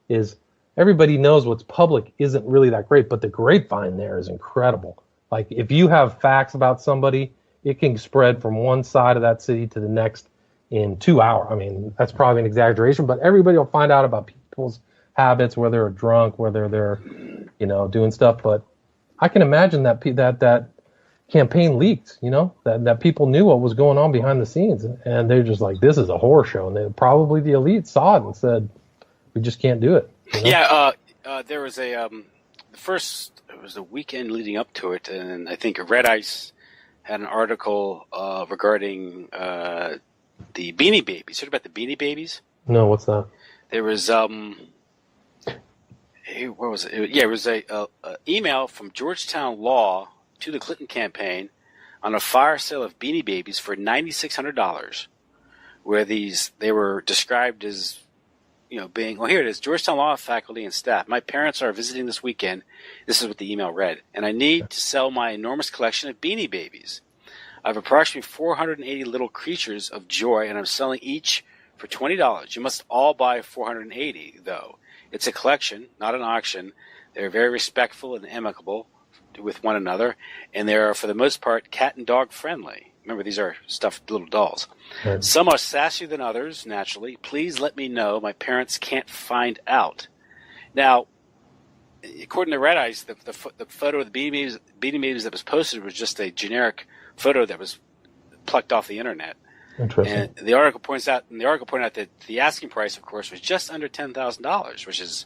is everybody knows what's public isn't really that great, but the grapevine there is incredible. Like, if you have facts about somebody, it can spread from one side of that city to the next in 2 hours. I mean, that's probably an exaggeration, but everybody will find out about people's habits, whether they're drunk, whether they're, doing stuff. But I can imagine that campaign leaked, that people knew what was going on behind the scenes, and they're just like, this is a horror show. And probably the elite saw it and said, We just can't do it. You know? Yeah, there was a it was the weekend leading up to it, and I think Red Ice had an article regarding the Beanie Babies. Heard about the Beanie Babies? No, what's that? There was where was it? Yeah, it was a email from Georgetown Law to the Clinton campaign on a fire sale of Beanie Babies for $9,600, where they were described as, being, well, here it is, Georgetown Law faculty and staff. My parents are visiting this weekend. This is what the email read. And I need to sell my enormous collection of Beanie Babies. I have approximately 480 little creatures of joy, and I'm selling each for $20. You must all buy 480, though. It's a collection, not an auction. They're very respectful and amicable with one another, and they are, for the most part, cat and dog friendly. Remember, these are stuffed little dolls. Right. Some are sassier than others, naturally. Please let me know. My parents can't find out. Now, according to Red Ice, the photo of the Beanie Babies that was posted was just a generic photo that was plucked off the internet. Interesting. And the article pointed out that the asking price, of course, was just under $10,000, which is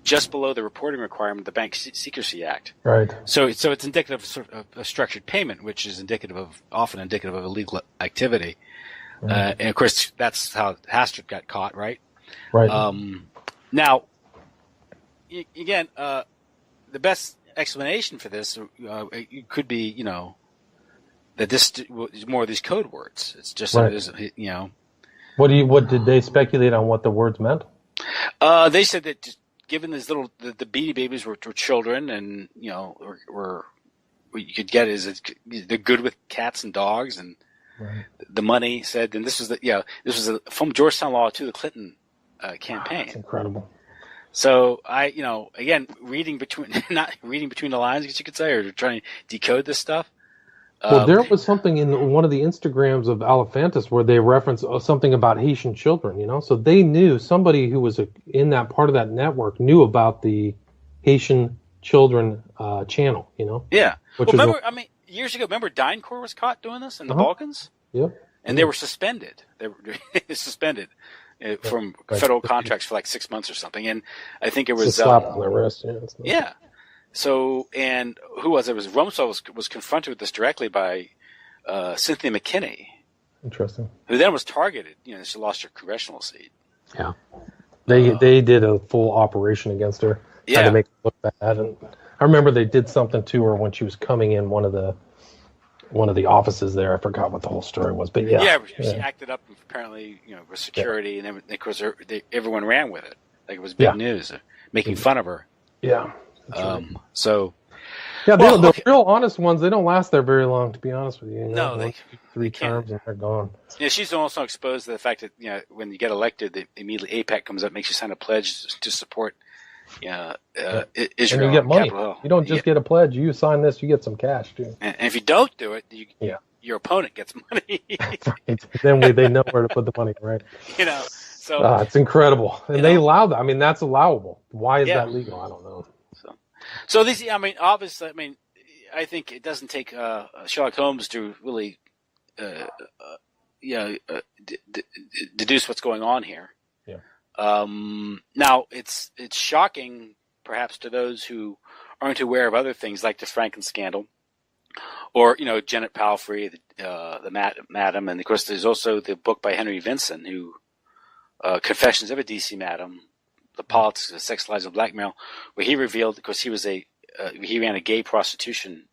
just below the reporting requirement of the Bank Secrecy Act. Right. So it's indicative of sort of a structured payment, which is often indicative of illegal activity. Right. And of course, that's how Hastert got caught, right? Right. Now, again, the best explanation for this it could be, that this is more of these code words. It's just, right. What did they speculate on what the words meant? They said that just given these the Beanie Babies were children, and were what you could get is they're good with cats and dogs, and right. The money said, and this was from Georgetown Law to the Clinton campaign. That's incredible. So again, not reading between the lines, I guess you could say, or trying to decode this stuff. Well, there was something in one of the Instagrams of Alephantis where they referenced something about Haitian children, so they knew, somebody who was in that part of that network knew about the Haitian children channel, Yeah. Years ago, remember DynCorp was caught doing this in the Balkans? Yep. And they were suspended. They were suspended from federal contracts for like 6 months or something. And I think it was... It's a slap on the wrist. Yeah. So, and who was it? It was Rumsfeld was confronted with this directly by Cynthia McKinney. Interesting. Who then was targeted. She lost her congressional seat. Yeah. They did a full operation against her. Yeah. Had to make it look bad. And I remember they did something to her when she was coming in one of the offices there. I forgot what the whole story was, but yeah. Yeah, she acted up apparently, with security, and then of course everyone ran with it. Like it was big news, making fun of her. Yeah. So, the real honest ones, they don't last there very long, to be honest with you. No, they 3 terms and they're gone. Yeah, she's also exposed to the fact that when you get elected, immediately AIPAC comes up, makes you sign a pledge to support Israel. And you get money. You don't just get a pledge. You sign this, you get some cash too. And if you don't do it, your opponent gets money. Right. Then they know where to put the money, right? So it's incredible, and they allow that. I mean, that's allowable. Why is that legal? I don't know. So these, obviously, I think it doesn't take Sherlock Holmes to really, deduce what's going on here. Yeah. Now it's shocking, perhaps, to those who aren't aware of other things like the Franken scandal, or Janet Palfrey, the Madam, and of course there's also the book by Henry Vinson, who Confessions of a DC Madam. The Politics of the Sex Lives of Blackmail, where he revealed, because he ran a gay prostitution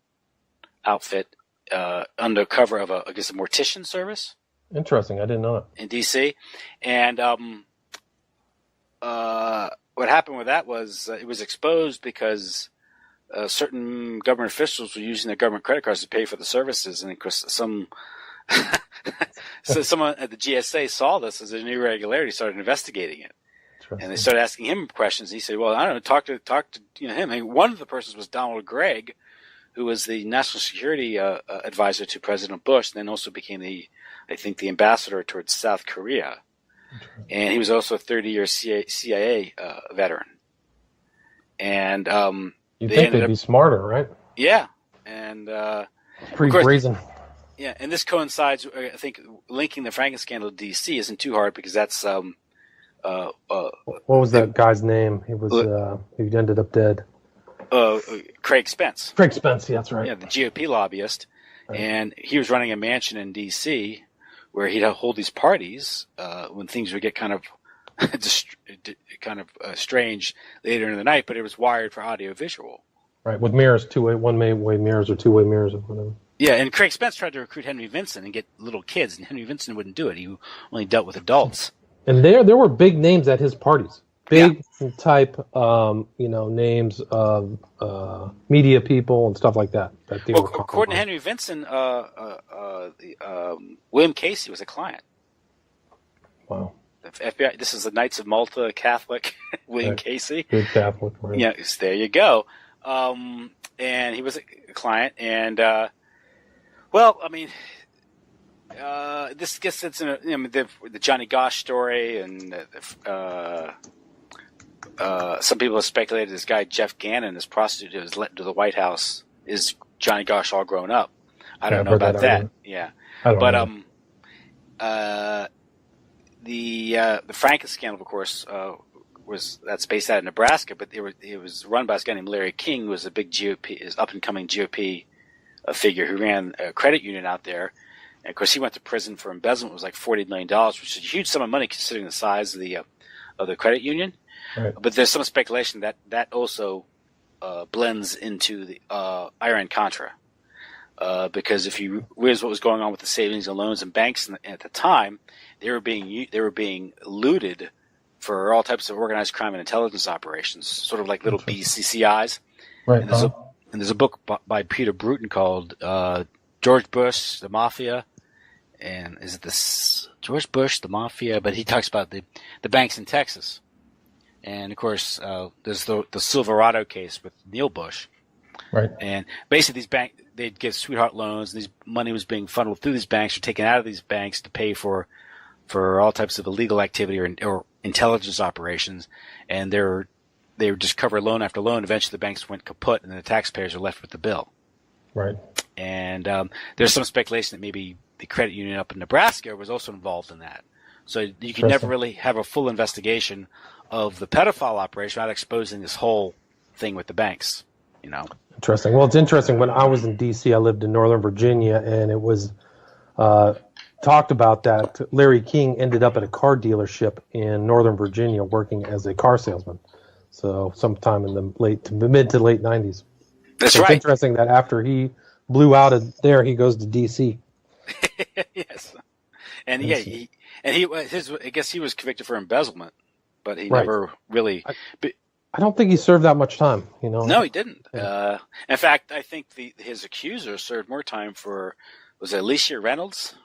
outfit under cover of a mortician service. Interesting, I didn't know that. In D.C. And what happened with that was it was exposed because certain government officials were using their government credit cards to pay for the services, and of course someone at the GSA saw this as an irregularity, started investigating it. And they started asking him questions. He said, well, I don't know, talk to him. And one of the persons was Donald Gregg, who was the national security advisor to President Bush, and then also became the ambassador towards South Korea. And he was also a 30-year CIA veteran. And you'd think they'd be smarter, right? Yeah. And pretty brazen. Yeah, and this coincides, I think, linking the Franken scandal to D.C. isn't too hard, because that's What was that guy's name? He ended up dead. Craig Spence. Craig Spence, yeah, that's right. Yeah, the GOP lobbyist. Right. And he was running a mansion in D.C. where he'd hold these parties when things would get kind of strange later in the night, but it was wired for audio visual. Right, with mirrors, one-way mirrors or two-way mirrors or whatever. Yeah, and Craig Spence tried to recruit Henry Vincent and get little kids, and Henry Vincent wouldn't do it. He only dealt with adults. And there were big names at his parties. Big type, names of media people and stuff like that. According to Henry Vincent, William Casey was a client. Wow. The FBI. This is the Knights of Malta Catholic William Casey. Good Catholic. Right. Yeah, there you go. And he was a client, and this gets into the Johnny Gosch story, and some people have speculated this guy Jeff Gannon, this prostitute who was let into the White House, is Johnny Gosch all grown up. I don't know about that. Yeah, but the Franken scandal, of course, that's based out of Nebraska, but it was run by this guy named Larry King, who was a big up and coming GOP figure who ran a credit union out there. And of course, he went to prison for embezzlement. It was like $40 million, which is a huge sum of money considering the size of the credit union. Right. But there's some speculation that also blends into the Iran-Contra. Because if you realize what was going on with the savings and loans and banks at the time, they were being looted for all types of organized crime and intelligence operations, sort of like little BCCIs. Right. And there's a book by Peter Bruton called George Bush, the Mafia. And is it this George Bush, the Mafia? But he talks about the banks in Texas. And, of course, there's the Silverado case with Neil Bush. Right. And basically they'd give sweetheart loans, and money was being funneled through these banks or taken out of these banks to pay for all types of illegal activity or intelligence operations. And they would just cover loan after loan. Eventually the banks went kaput, and the taxpayers are left with the bill. Right. And there's some speculation that maybe the credit union up in Nebraska was also involved in that. So you can never really have a full investigation of the pedophile operation without exposing this whole thing with the banks, Interesting. Well, it's interesting. When I was in D.C., I lived in Northern Virginia, and it was talked about that Larry King ended up at a car dealership in Northern Virginia working as a car salesman. So sometime in the mid to late 90s. That's right. It's interesting that after he blew out of there, he goes to D.C. Yes. And I guess he was convicted for embezzlement, but he never really. I don't think he served that much time. No, he didn't. Yeah. In fact, I think his accuser served more time for, was it Alicia Reynolds?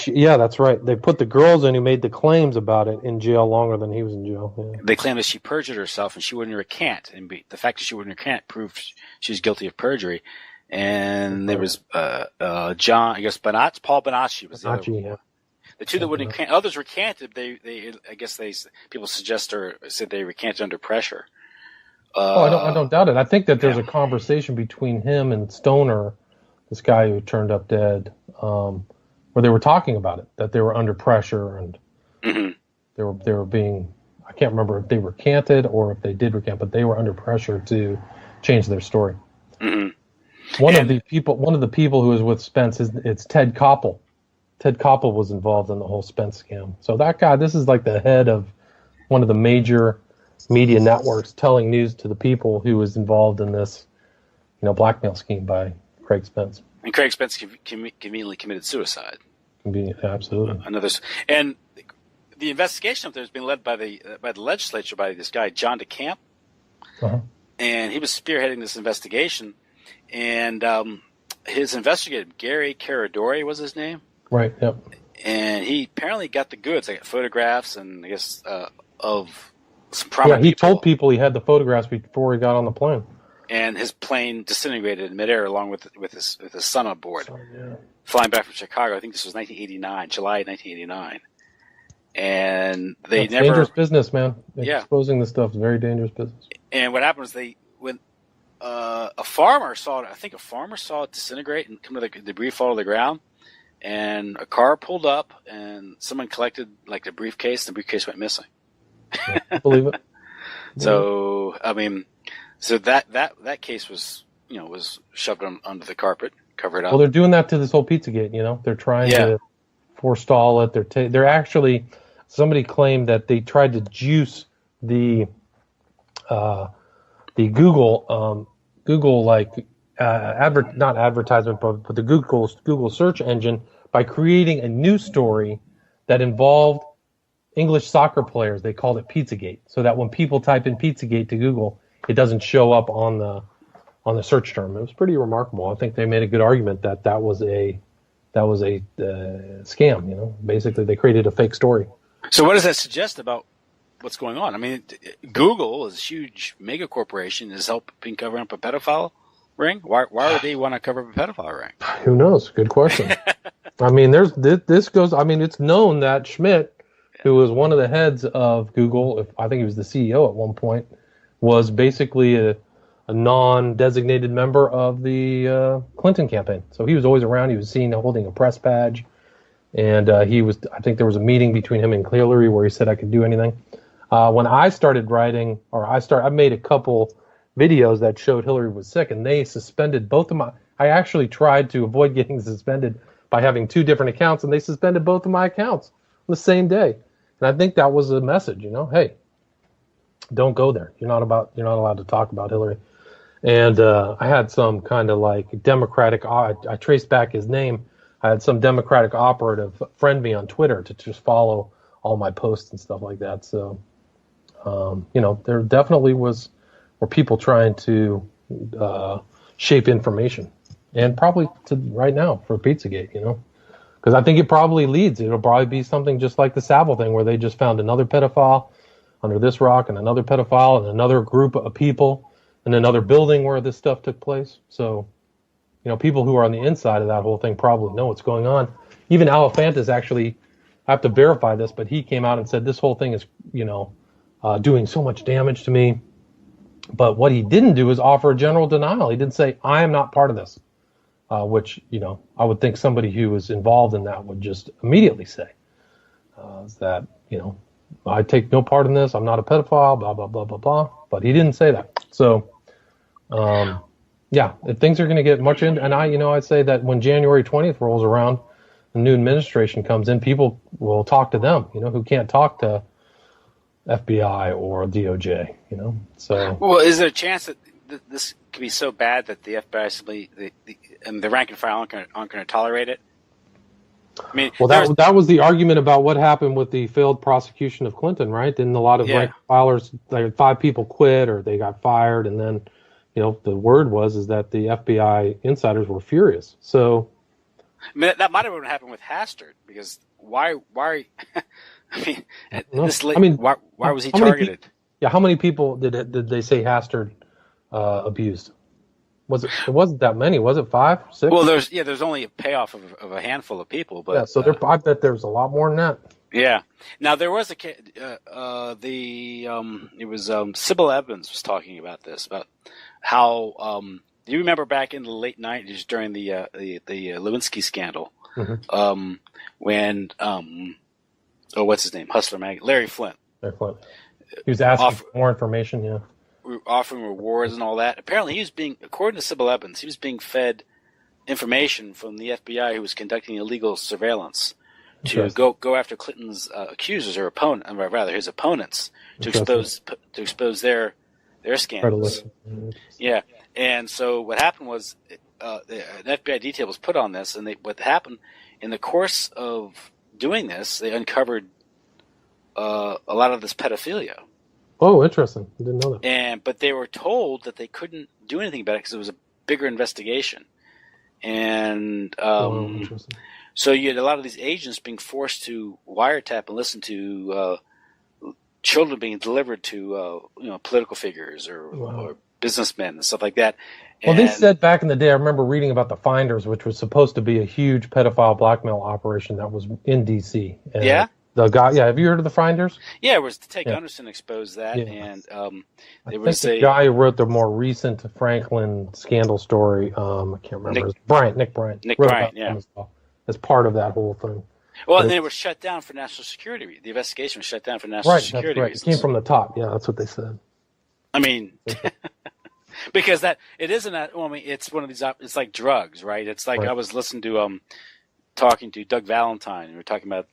Yeah, that's right. They put the girls in who made the claims about it in jail longer than he was in jail. Yeah. They claimed that she perjured herself and she wouldn't recant, and the fact that she wouldn't recant proved she was guilty of perjury. And there was Paul Bonacci was the other one. Yeah. The two that wouldn't recant, others recanted. People suggest or said they recanted under pressure. I don't doubt it. I think that there's a conversation between him and Stoner, this guy who turned up dead, where they were talking about it, that they were under pressure and they were being. I can't remember if they recanted or if they did recant, but they were under pressure to change their story. Mm-hmm. One of the people who was with Spence it's Ted Koppel. Ted Koppel was involved in the whole Spence scam. So that guy, this is like the head of one of the major media networks telling news to the people who was involved in this, blackmail scheme by Craig Spence. And Craig Spence conveniently committed suicide. Absolutely. And the investigation up there has been led by the legislature by this guy John DeCamp, and he was spearheading this investigation. And his investigator Gary Caradori was his name. Right. Yep. And he apparently got the goods. I got photographs and I guess of some prominent. Yeah, he told people he had the photographs before he got on the plane. And his plane disintegrated in midair along with his son on board, flying back from Chicago. I think this was July 1989. And That's dangerous business, man. Exposing this stuff is very dangerous business. And what happened was when a farmer saw it disintegrate and come to the debris fall to the ground. And a car pulled up, and someone collected like the briefcase. The briefcase went missing. Yeah, I believe it. So I mean, so that case was was shoved under the carpet, covered up. Well, they're doing that to this whole Pizzagate. They're trying to forestall it. They're actually, somebody claimed that they tried to juice the Google not advertisement, but the Google search engine by creating a news story that involved English soccer players. They called it Pizzagate, so that when people type in Pizzagate to Google, it doesn't show up on the search term. It was pretty remarkable. I think they made a good argument that was a scam. Basically they created a fake story. So what does that suggest about what's going on? I mean, Google is a huge mega corporation, is helping cover up a pedophile ring. Why would they want to cover up a pedophile ring? Who knows? Good question. I mean, this goes. I mean, it's known that Schmidt, who was one of the heads of Google, I think he was the CEO at one point, was basically a non-designated member of the Clinton campaign. So he was always around. He was seen holding a press badge, and I think there was a meeting between him and Hillary where he said I could do anything. When I started writing, I made a couple videos that showed Hillary was sick, and they suspended both of my. I actually tried to avoid getting suspended by having two different accounts, and they suspended both of my accounts on the same day. And I think that was a message, hey, don't go there. You're not allowed to talk about Hillary. And I had some kind of like Democratic. I traced back his name. I had some Democratic operative friend me on Twitter to just follow all my posts and stuff like that. So, there definitely were people trying to shape information, and probably to right now for Pizzagate, because I think it probably leads. It'll probably be something just like the Savile thing, where they just found another pedophile under this rock, and another pedophile, and another group of people, and another building where this stuff took place. So, people who are on the inside of that whole thing probably know what's going on. Even Alefantis actually, I have to verify this, but he came out and said this whole thing is, doing so much damage to me. But what he didn't do is offer a general denial. He didn't say, I am not part of this, which, I would think somebody who was involved in that would just immediately say, is that, I take no part in this. I'm not a pedophile, blah, blah, blah, blah, blah. But he didn't say that. So, if things are going to get much in, and I say that when January 20th rolls around, the new administration comes in, people will talk to them, who can't talk to FBI or DOJ, So, well, is there a chance that this could be so bad that the FBI simply, and the rank and file aren't going to tolerate it? I mean, well, that was the argument about what happened with the failed prosecution of Clinton, right? Didn't a lot of rank filers, like 5 people quit or they got fired, and then, the word is that the FBI insiders were furious. So, I mean, that might have happened with Hastert, because why? I mean, why was he targeted? How many people did they say Hastert abused? It wasn't that many, was it? 5, 6? Well, there's only a payoff of a handful of people, but so I bet there's a lot more than that. Yeah. Now there was Sybil Evans was talking about this, about how do you remember back in the late 90s during the Lewinsky scandal, mm-hmm. When what's his name, Hustler Mag, Larry Flint. He was asking for more information, offering rewards and all that. Apparently, according to Sybil Evans, he was being fed information from the FBI, who was conducting illegal surveillance to go after Clinton's accusers or his opponents, to expose their scandals. Yeah, and so what happened was an FBI detail was put on this, and what happened in the course of doing this, they uncovered a lot of this pedophilia. Oh, interesting. I didn't know that. But they were told that they couldn't do anything about it because it was a bigger investigation. And so you had a lot of these agents being forced to wiretap and listen to children being delivered to political figures or businessmen and stuff like that. Well, they said back in the day, I remember reading about the Finders, which was supposed to be a huge pedophile blackmail operation that was in D.C. Yeah? The guy, have you heard of the Finders? Yeah, it was Ted Gunderson exposed that, and the guy who wrote the more recent Franklin scandal story. I can't remember. Nick Bryant. Nick Bryant, yeah. As part of that whole thing. Well, and it was shut down for national security. The investigation was shut down for national security reasons. It came from the top. Yeah, that's what they said. I mean, because it isn't that. Well, I mean, it's one of these. It's like drugs, right? It's like I was listening to talking to Doug Valentine, and we were talking about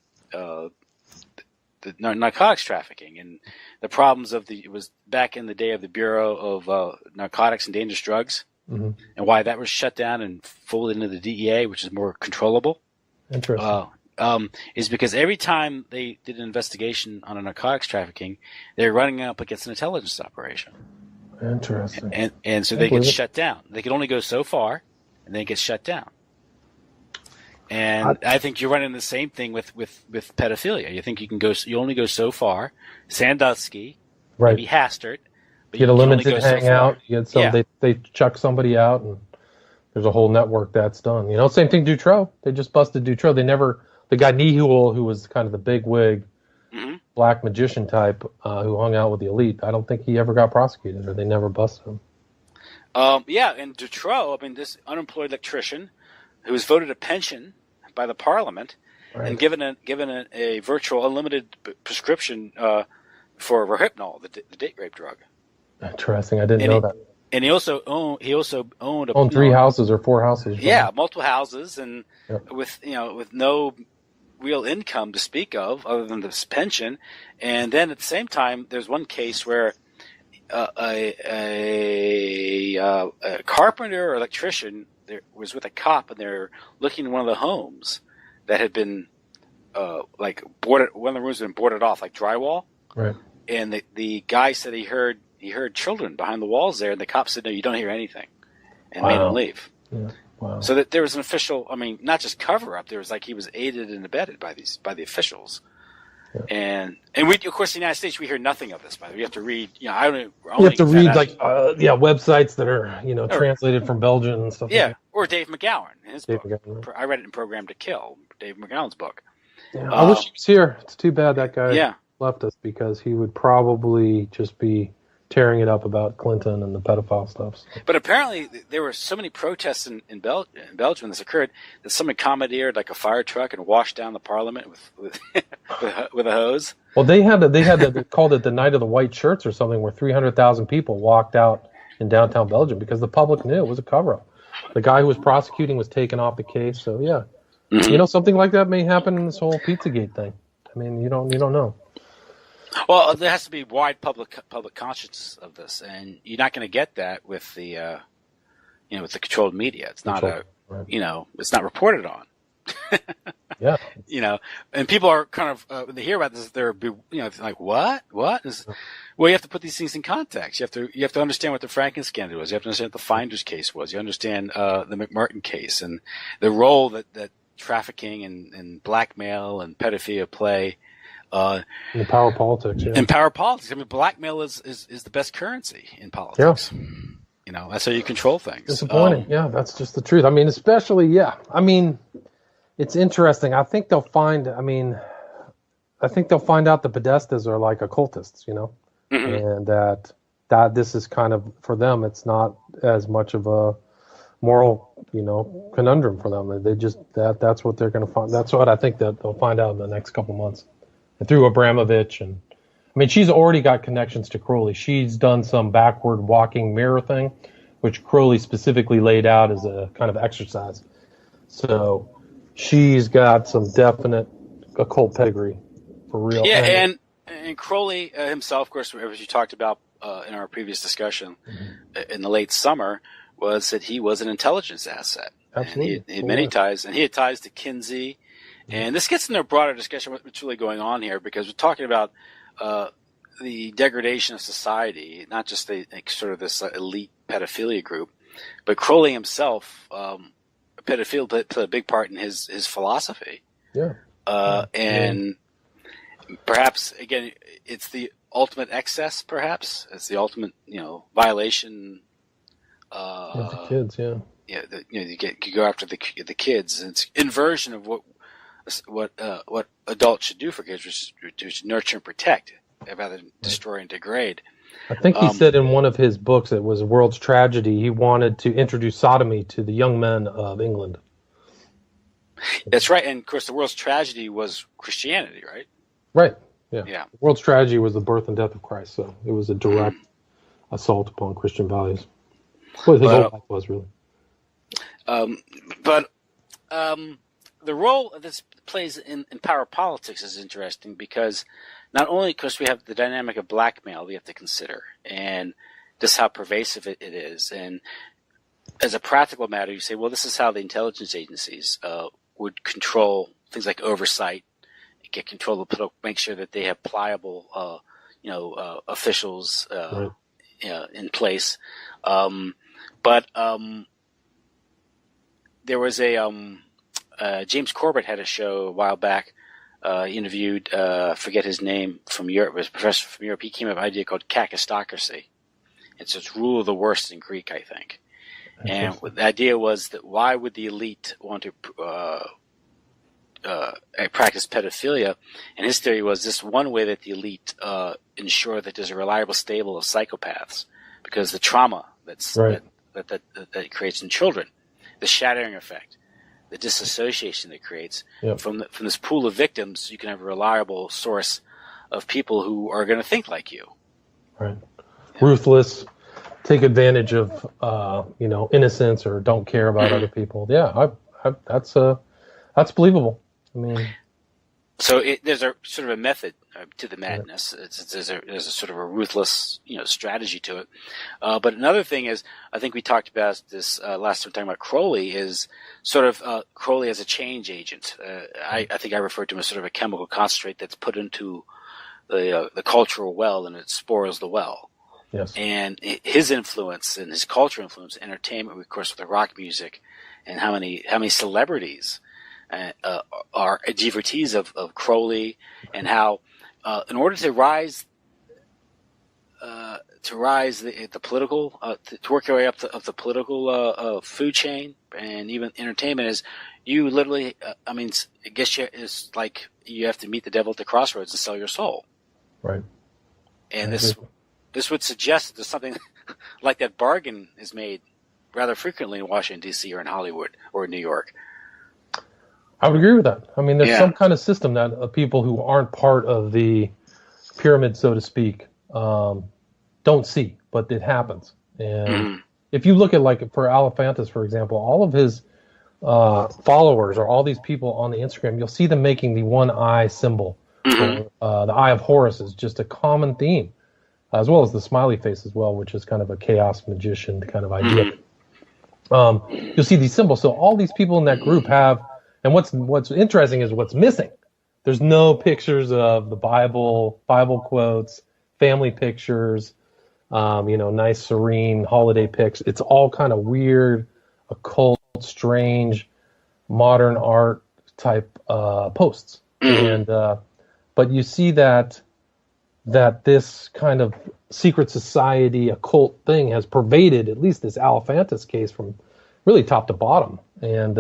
the narcotics trafficking and the problems of it was back in the day of the Bureau of Narcotics and Dangerous Drugs, and why that was shut down and folded into the DEA, which is more controllable. Interesting. Is because every time they did an investigation on a narcotics trafficking, they're running up against an intelligence operation. Interesting. And so they get shut down. They can only go so far, and then it gets shut down. And I think you're running the same thing with pedophilia. You think you only go so far. Sandusky, maybe Hastert. But you get a limited hangout. You get some. They chuck somebody out, and there's a whole network that's done. You know, same thing. Dutroux. They just busted Dutroux. They never. The guy Nihul, who was kind of the big wig, black magician type, who hung out with the elite. I don't think he ever got prosecuted, or they never busted him. And Dutroux. I mean, this unemployed electrician who was voted a pension by the parliament and given a virtual unlimited prescription for Rohypnol, the date rape drug. Interesting. I didn't know that. And he also owned 3 houses or 4 houses. Yeah, multiple houses, and with no real income to speak of other than this pension. And then at the same time, there's one case where a carpenter or electrician was with a cop, and they're looking at one of the homes that had been boarded. One of the rooms had been boarded off, like drywall. Right. And the guy said he heard children behind the walls there, and the cop said, "No, you don't hear anything," and made him leave. Yeah. Wow. So that there was an official. I mean, not just cover up. There was he was aided and abetted by the officials. Yeah. And we, of course, in the United States, we hear nothing of this. By the way, you have to read. You have to read websites that are translated from Belgium and stuff. Yeah, or Dave McGowan, his book. I read it in Program to Kill, Dave McGowan's book. Yeah, I wish he was here. It's too bad that guy left us, because he would probably just be tearing it up about Clinton and the pedophile stuff. So. But apparently there were so many protests in Belgium when this occurred that someone commandeered a fire truck and washed down the parliament with a hose. Well, they called it the Night of the White Shirts or something, where 300,000 people walked out in downtown Belgium because the public knew it was a cover-up. The guy who was prosecuting was taken off the case. So something like that may happen in this whole Pizzagate thing. I mean, you don't know. Well, there has to be wide public conscience of this, and you're not going to get that with the with the controlled media. It's not it's not reported on. Yeah. And people are kind of when they hear about this, they're like, what? Well, you have to put these things in context. You have to understand what the Franken scandal was. You have to understand what the Finders case was. You understand the McMartin case and the role that trafficking and blackmail and pedophilia play. In power politics, yeah. In power politics, I mean, blackmail is the best currency in politics. Yeah. That's how you control things. Disappointing. That's just the truth. I mean, especially, I mean, it's interesting. I think they'll find out the Podestas are like occultists, and that this is kind of, for them, it's not as much of a moral, conundrum for them. They just, that's what they're going to find. That's what I think that they'll find out in the next couple months. And through Abramovich, and I mean, she's already got connections to Crowley. She's done some backward walking mirror thing, which Crowley specifically laid out as a kind of exercise. So she's got some definite occult pedigree for real. Yeah, and Crowley himself, of course, as you talked about in our previous discussion in the late summer, was that he was an intelligence asset. Absolutely. And he had many ties, and he had ties to Kinsey. And this gets into a broader discussion of what's really going on here, because we're talking about the degradation of society, not just sort of this elite pedophilia group, but Crowley himself, pedophilia played a big part in his philosophy. Yeah. And perhaps, again, it's the ultimate excess, perhaps. It's the ultimate, violation. The kids, yeah. Yeah, you go after the kids. And it's inversion of what adults should do for kids, which is to nurture and protect rather than destroy and degrade. I think he said in one of his books, it was World's Tragedy, he wanted to introduce sodomy to the young men of England. That's right. And of course, the world's tragedy was Christianity, right? Right. Yeah. Yeah. The world's tragedy was the birth and death of Christ. So it was a direct assault upon Christian values. Well, his whole life was really. But the role this plays in power politics is interesting because not only, of course, we have the dynamic of blackmail we have to consider and just how pervasive it is. And as a practical matter, you say, well, this is how the intelligence agencies would control things like oversight, get control of make sure that they have pliable, officials Right. In place. But there was James Corbett had a show a while back. He interviewed, forget his name, from Europe. It was a professor from Europe. He came up with an idea called kakistocracy. It's rule of the worst in Greek, I think. And the idea was that why would the elite want to practice pedophilia? And his theory was this one way that the elite ensure that there's a reliable stable of psychopaths, because the trauma that it creates in children, the shattering effect, the disassociation that it creates from this pool of victims, you can have a reliable source of people who are going to think like you. Right. Yeah. Ruthless, take advantage of innocence or don't care about other people. Yeah, that's believable. I mean, so there's a sort of a method to the madness. There's a sort of a ruthless strategy to it. But another thing is, I think we talked about this last time talking about Crowley, is sort of Crowley as a change agent. I think I referred to him as sort of a chemical concentrate that's put into the cultural well, and it spoils the well. Yes. And his influence and his cultural influence, entertainment, of course, with the rock music, and how many celebrities are devotees of Crowley, and how in order to rise the political to work your way up the political food chain, and even entertainment, is you literally I guess it's like you have to meet the devil at the crossroads and sell your soul. Right. And this would suggest that there's something like that bargain is made rather frequently in Washington, D.C. or in Hollywood or in New York. I would agree with that. I mean, there's some kind of system that people who aren't part of the pyramid, so to speak, don't see, but it happens. And if you look at, like, for Alephantis, for example, all of his followers or all these people on the Instagram, you'll see them making the one eye symbol. The eye of Horus is just a common theme, as well as the smiley face as well, which is kind of a chaos magician kind of idea. You'll see these symbols. So all these people in that group have, and what's interesting is what's missing. There's no pictures of the Bible quotes, family pictures, nice serene holiday pics. It's all kind of weird, occult, strange, modern art type posts. And but you see that this kind of secret society occult thing has pervaded at least this Alephantis case from really top to bottom. And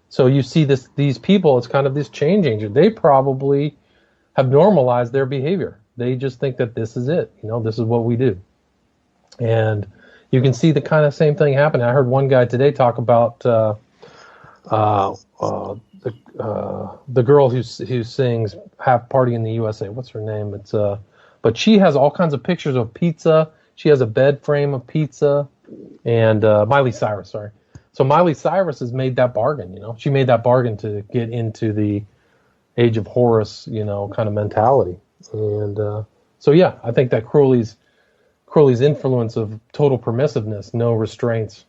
so you see these people, it's kind of this change agent. They probably have normalized their behavior. They just think that this is it. This is what we do. And you can see the kind of same thing happening. I heard one guy today talk about the girl who sings "Half Party in the USA." What's her name? But she has all kinds of pictures of pizza. She has a bed frame of pizza, and Miley Cyrus. Sorry. So Miley Cyrus has made that bargain. She made that bargain to get into the Age of Horus, kind of mentality. And so yeah, I think that Crowley's influence of total permissiveness, no restraints.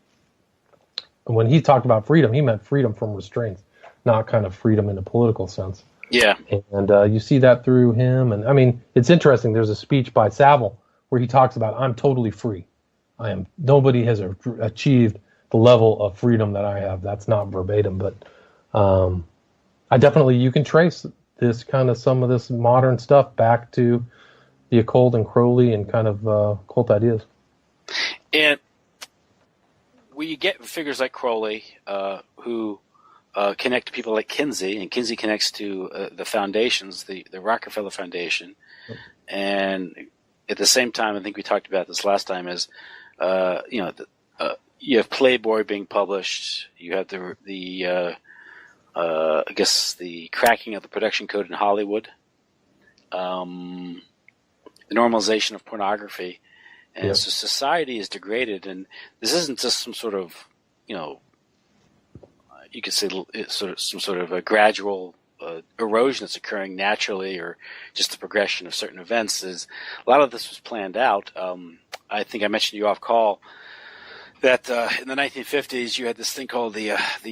When he talked about freedom, he meant freedom from restraints, not kind of freedom in a political sense. Yeah. And you see that through him. And I mean, it's interesting. There's a speech by Saville where he talks about, I'm totally free. Nobody has achieved the level of freedom that I have. That's not verbatim, but you can trace this kind of some of this modern stuff back to the occult and Crowley and kind of occult ideas. And when you get figures like Crowley, who connect to people like Kinsey, and Kinsey connects to the foundations, the Rockefeller Foundation, and at the same time, I think we talked about this last time, is you have Playboy being published, you have the I guess the cracking of the production code in Hollywood, the normalization of pornography, and so society is degraded. And this isn't just some sort of, you could say it's some sort of a gradual erosion that's occurring naturally, or just the progression of certain events. Is a lot of this was planned out. I think I mentioned to you off call that in the 1950s you had this thing called the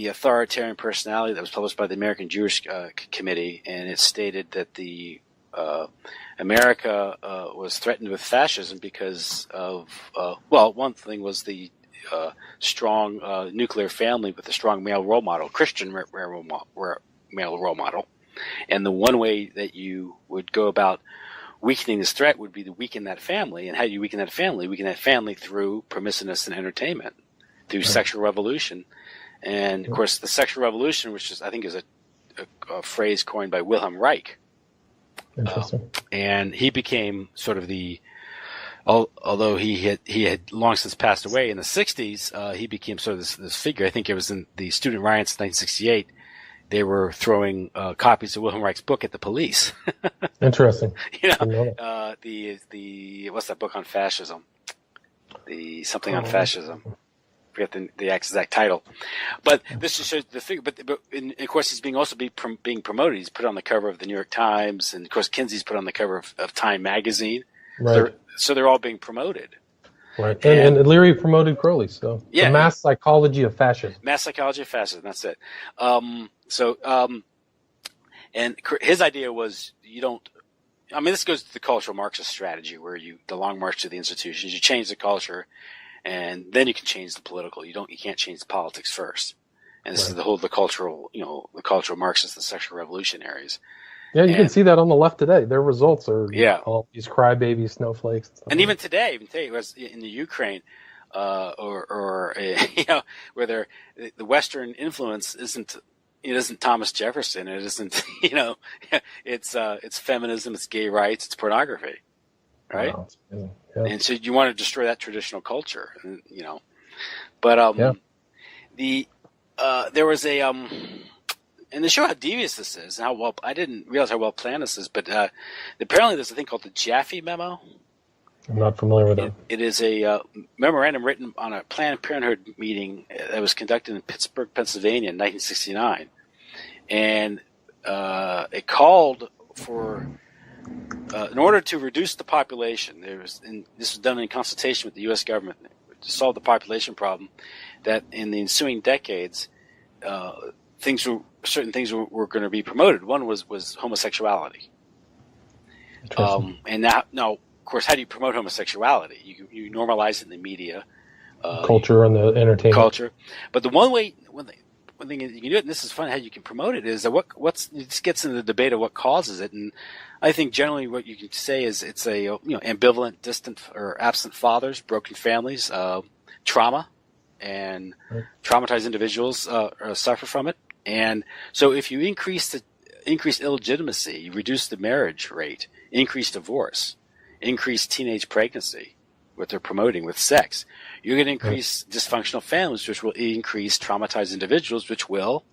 authoritarian personality that was published by the American Jewish Committee, and it stated that the America was threatened with fascism because of one thing was the strong nuclear family with a strong male role model, Christian male role model, and the one way that you would go about weakening this threat would be to weaken that family. And how do you weaken that family? Weaken that family through permissiveness and entertainment, through sexual revolution. And of course, the sexual revolution, which I think is a phrase coined by Wilhelm Reich. Interesting. And he became sort of although he had long since passed away in the 60s, he became sort of this figure. I think it was in the student riots in 1968. They were throwing copies of Wilhelm Reich's book at the police. Interesting. The what's that book on fascism? The something on fascism. I forget the exact title. But this just shows the figure. But of course, he's being promoted. He's put on the cover of the New York Times, and of course, Kinsey's put on the cover of Time magazine. Right. So they're all being promoted. Right. And Leary promoted Crowley. So the mass psychology of fascism. Mass psychology of fascism. That's it. And his idea was this goes to the cultural Marxist strategy where the long march to the institutions, you change the culture and then you can change the political. You can't change the politics first. And this is the cultural Marxists, the sexual revolutionaries. Yeah, you can see that on the left today. Their results are all these crybaby snowflakes. And even today, it was in the Ukraine, where the Western influence isn't Thomas Jefferson. It isn't, it's feminism, it's gay rights, it's pornography, right? Wow, and so you want to destroy that traditional culture, But there was and to show how devious this is, and I didn't realize how well planned this is, but apparently there's a thing called the Jaffe Memo. I'm not familiar with that. It is a memorandum written on a Planned Parenthood meeting that was conducted in Pittsburgh, Pennsylvania in 1969. And it called for, in order to reduce the population, this was done in consultation with the U.S. government to solve the population problem, that in the ensuing decades, certain things were going to be promoted. One was homosexuality. And now, of course, how do you promote homosexuality? You normalize it in the media, culture, and the entertainment culture. But the one thing you can do it, and this is fun how you can promote it, is that this gets into the debate of what causes it. And I think generally what you can say is it's ambivalent, distant, or absent fathers, broken families, trauma, and traumatized individuals suffer from it. And so if you increase illegitimacy, you reduce the marriage rate, increase divorce, increase teenage pregnancy, what they're promoting with sex, you're going to increase dysfunctional families, which will increase traumatized individuals, which will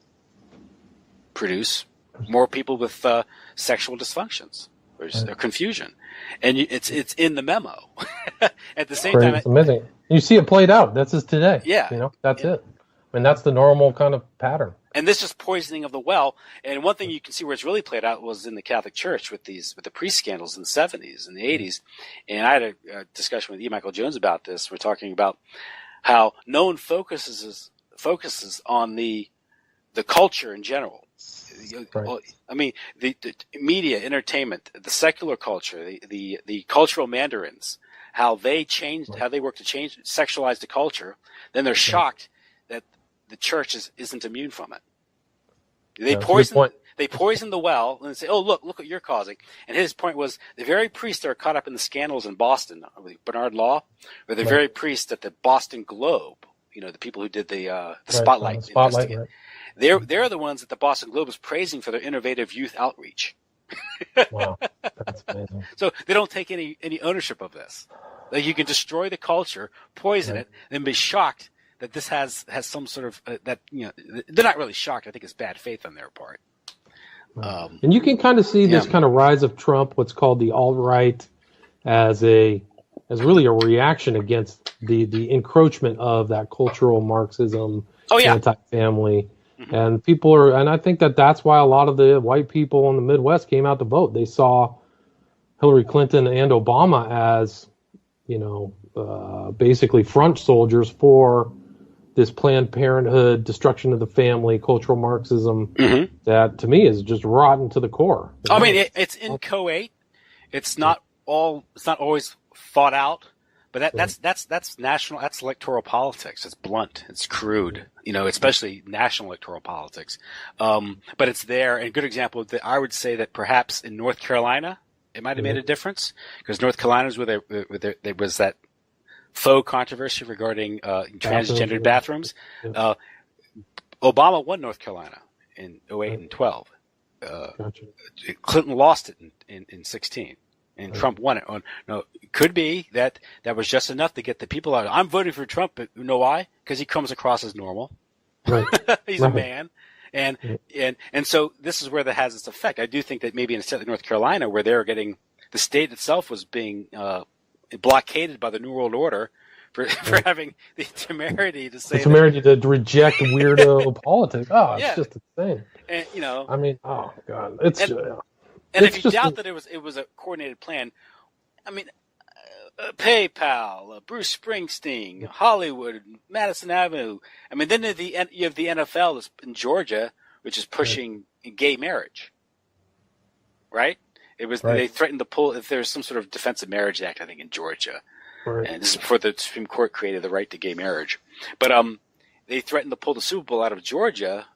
produce more people with sexual dysfunctions or confusion. And it's in the memo. At the same time, it's amazing. You see it played out. That's just today. Yeah. That's it. I mean, that's the normal kind of pattern. And this is poisoning of the well. And one thing you can see where it's really played out was in the Catholic Church with the priest scandals in the 70s and the 80s. And I had a discussion with E. Michael Jones about this. We're talking about how no one focuses on the culture in general. Right. I mean, the media, entertainment, the secular culture, the cultural mandarins, how they work to sexualize the culture. Then they're shocked that the church isn't immune from it. They poison the well and say, "Oh, look what you're causing." And his point was the very priests that are caught up in the scandals in Boston, Bernard Law, or the very priests at the Boston Globe. The people who did the Spotlight investigation. Right. They're the ones that the Boston Globe is praising for their innovative youth outreach. Wow, that's amazing. So they don't take any ownership of this. Like, you can destroy the culture, poison it, then be shocked that this has some sort of that they're not really shocked. I think it's bad faith on their part. And you can kind of see this kind of rise of Trump, what's called the alt-right, as really a reaction against the encroachment of that cultural Marxism, anti-family. Mm-hmm. And I think that's why a lot of the white people in the Midwest came out to vote. They saw Hillary Clinton and Obama as, basically front soldiers for this Planned Parenthood, destruction of the family, cultural Marxism, that to me is just rotten to the core. I mean, it's inchoate. It's not always thought out, but that's national. That's electoral politics. It's blunt. It's crude. Especially national electoral politics. But it's there. And a good example that I would say that perhaps in North Carolina, it might have made a difference, because North Carolina is where there was that faux controversy regarding transgendered bathrooms. Yeah. Obama won North Carolina in 08 and 12. Gotcha. Clinton lost it in 16. And Trump won it. No, it could be that was just enough to get the people out. I'm voting for Trump, but you know why? Because he comes across as normal. Right. He's a man. And so this is where that has its effect. I do think that maybe in a state like North Carolina, where they're getting, the state itself was being blockaded by the New World Order for having the temerity to say to reject weirdo politics. Oh, it's just insane. And I mean, oh God, and if you doubt that it was a coordinated plan, I mean, PayPal, Bruce Springsteen, Hollywood, Madison Avenue. I mean, then you have the NFL in Georgia, which is pushing gay marriage, right? They threatened to pull if there's some sort of Defense of Marriage Act, I think, in Georgia, and this is before the Supreme Court created the right to gay marriage. But they threatened to pull the Super Bowl out of Georgia.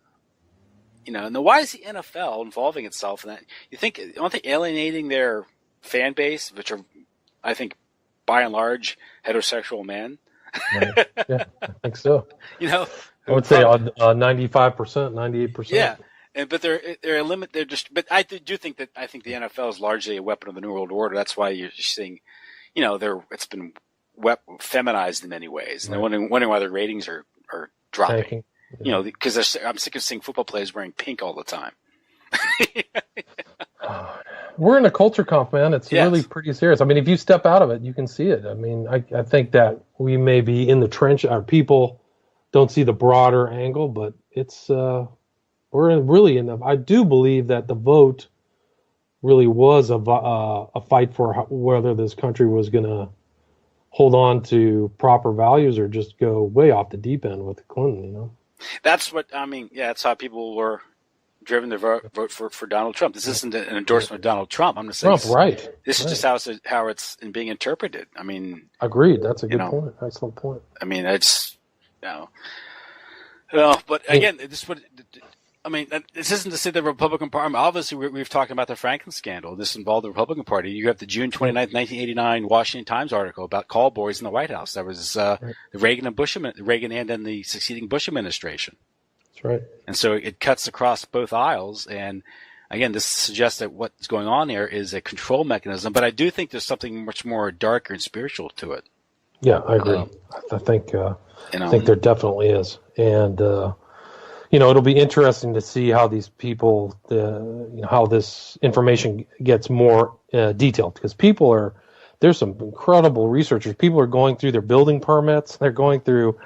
And why is the NFL involving itself in that? Aren't they alienating their fan base, which are, I think, by and large, heterosexual men? Right. Yeah, I think so. I would say 95%, 98%. Yeah, but they're a limit. They're just. But I do think the NFL is largely a weapon of the New World Order. That's why you're seeing, it's been feminized in many ways, and they're wondering why their ratings are dropping. Tanking. Because I'm sick of seeing football players wearing pink all the time. We're in a culture comp, man. It's really pretty serious. I mean, if you step out of it, you can see it. I mean, I think that we may be in the trench. Our people don't see the broader angle, but it's we're really in the. I do believe that the vote really was a fight for whether this country was going to hold on to proper values or just go way off the deep end with Clinton. That's what I mean. Yeah, that's how people were driven to vote for Donald Trump. This isn't an endorsement of Donald Trump. I'm just saying. Trump, right? This is just how it's being interpreted. I mean, agreed. That's a good point. Excellent point. I mean, it's but again, this would. I mean, this isn't to say the Republican Party. I mean, obviously, we've talked about the Franklin scandal. This involved the Republican Party. You have the June 29th, 1989 Washington Times article about call boys in the White House. That was the Reagan and then the succeeding Bush administration. That's right. And so it cuts across both aisles. And again, this suggests that what's going on here is a control mechanism. But I do think there's something much more darker and spiritual to it. Yeah, I agree. I think there definitely is. And it'll be interesting to see how these people, how this information gets more detailed, because there's some incredible researchers. People are going through their building permits. They're going through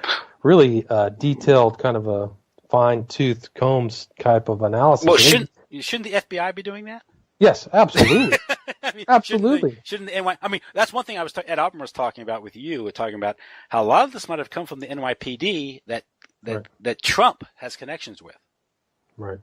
really detailed kind of a fine-tooth combs type of analysis. Well, shouldn't the FBI be doing that? Yes, absolutely. I mean, absolutely. Shouldn't the NY? I mean, that's one thing Ed Alpern was talking about with you, talking about how a lot of this might have come from the NYPD that Trump has connections with. Right.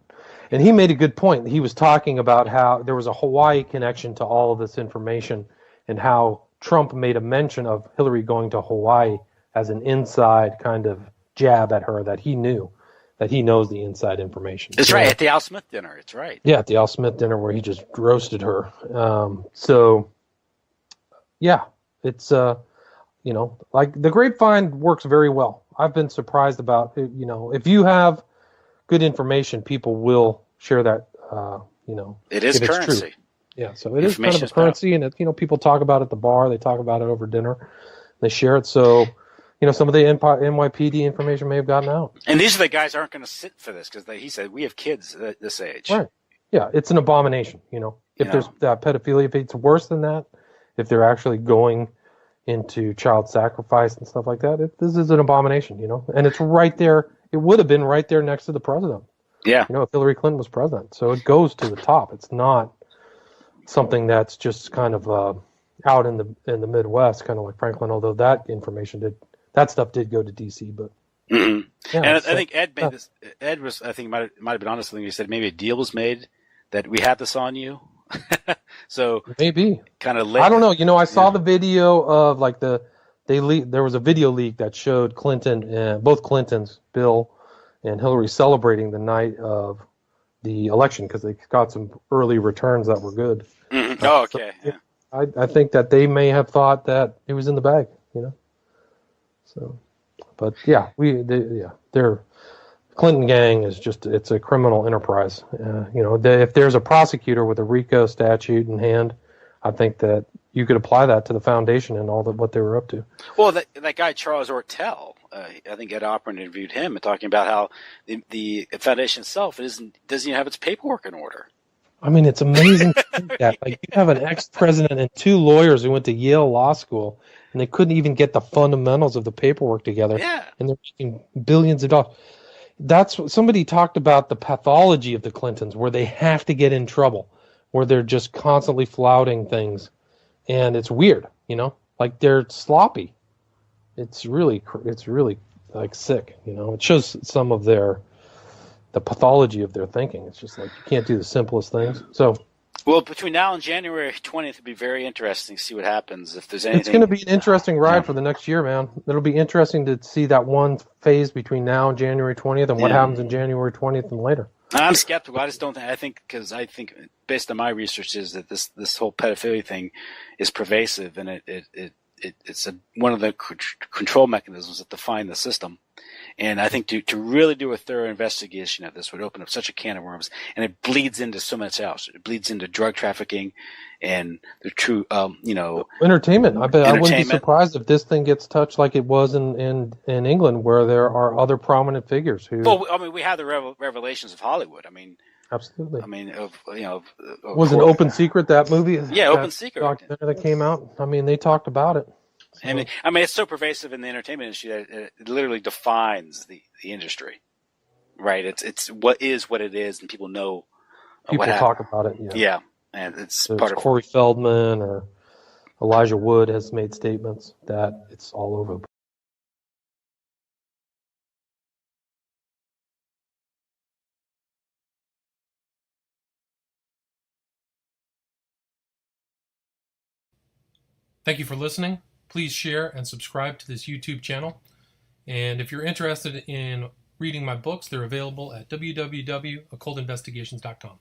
And he made a good point. He was talking about how there was a Hawaii connection to all of this information, and how Trump made a mention of Hillary going to Hawaii as an inside kind of jab at her, that he knew, that he knows the inside information. That's right, at the Al Smith dinner. It's right. Yeah, at the Al Smith dinner where he just roasted her. So, yeah, it's, like the grapevine works very well. I've been surprised about, if you have good information, people will share that, It is currency. True. Yeah, so it is kind of a currency, and people talk about it at the bar, they talk about it over dinner, they share it. So, some of the NYPD information may have gotten out. And these are the guys who aren't going to sit for this because he said we have kids at this age. Right. Yeah, it's an abomination. If there's pedophilia, if it's worse than that, if they're actually going into child sacrifice and stuff like that, this is an abomination. And it's right there. It would have been right there next to the president. Yeah. If Hillary Clinton was president. So it goes to the top. It's not something that's just kind of out in the Midwest, kind of like Franklin, although that stuff did go to DC, but mm-hmm. Yeah, and I think Ed made this. Ed was, I think, might have been honest. I think he said maybe a deal was made that we had this on you. So maybe kind of. I don't know. I saw the video of like there was a video leak that showed both Clintons, Bill and Hillary, celebrating the night of the election because they got some early returns that were good. Mm-hmm. Oh, okay. So, I think that they may have thought that it was in the bag. So, but yeah, their Clinton gang is it's a criminal enterprise. If there's a prosecutor with a RICO statute in hand, I think that you could apply that to the foundation and all what they were up to. Well, that guy Charles Ortel, I think Ed Operin interviewed him and talking about how the foundation itself doesn't even have its paperwork in order. I mean, it's amazing to think that. Like, you have an ex-president and two lawyers who went to Yale Law School, and they couldn't even get the fundamentals of the paperwork together. Yeah. And they're making billions of dollars. That's what somebody talked about, the pathology of the Clintons, where they have to get in trouble, where they're just constantly flouting things. And it's weird, like they're sloppy. It's really like sick, It shows some of the pathology of their thinking. It's just like you can't do the simplest things. So, well, between now and January 20th, it'll be very interesting to see what happens. If there's anything, it's going to be an interesting ride for the next year, man. It'll be interesting to see that one phase between now and January 20th, and what happens in January 20th and later. I'm skeptical. I just don't think. I think based on my research is that this whole pedophilia thing is pervasive, and it's one of the control mechanisms that define the system. And I think to really do a thorough investigation of this would open up such a can of worms, and it bleeds into so much else. It bleeds into drug trafficking and the true, entertainment. I bet I wouldn't be surprised if this thing gets touched like it was in England, where there are other prominent figures who. Well, I mean, we have the revelations of Hollywood. I mean, absolutely. I mean, was an Open Secret, that movie? Yeah, Open Secret documentary that came out. I mean, they talked about it. So. And I mean, it's so pervasive in the entertainment industry that it literally defines the industry, right? It's what it is, and people know. People talk about it. Yeah, and it's There's part of. Corey Feldman or Elijah Wood has made statements that it's all over. Thank you for listening. Please share and subscribe to this YouTube channel. And if you're interested in reading my books, they're available at www.occultinvestigations.com.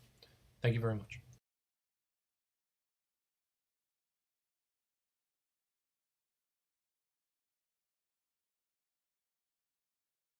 Thank you very much.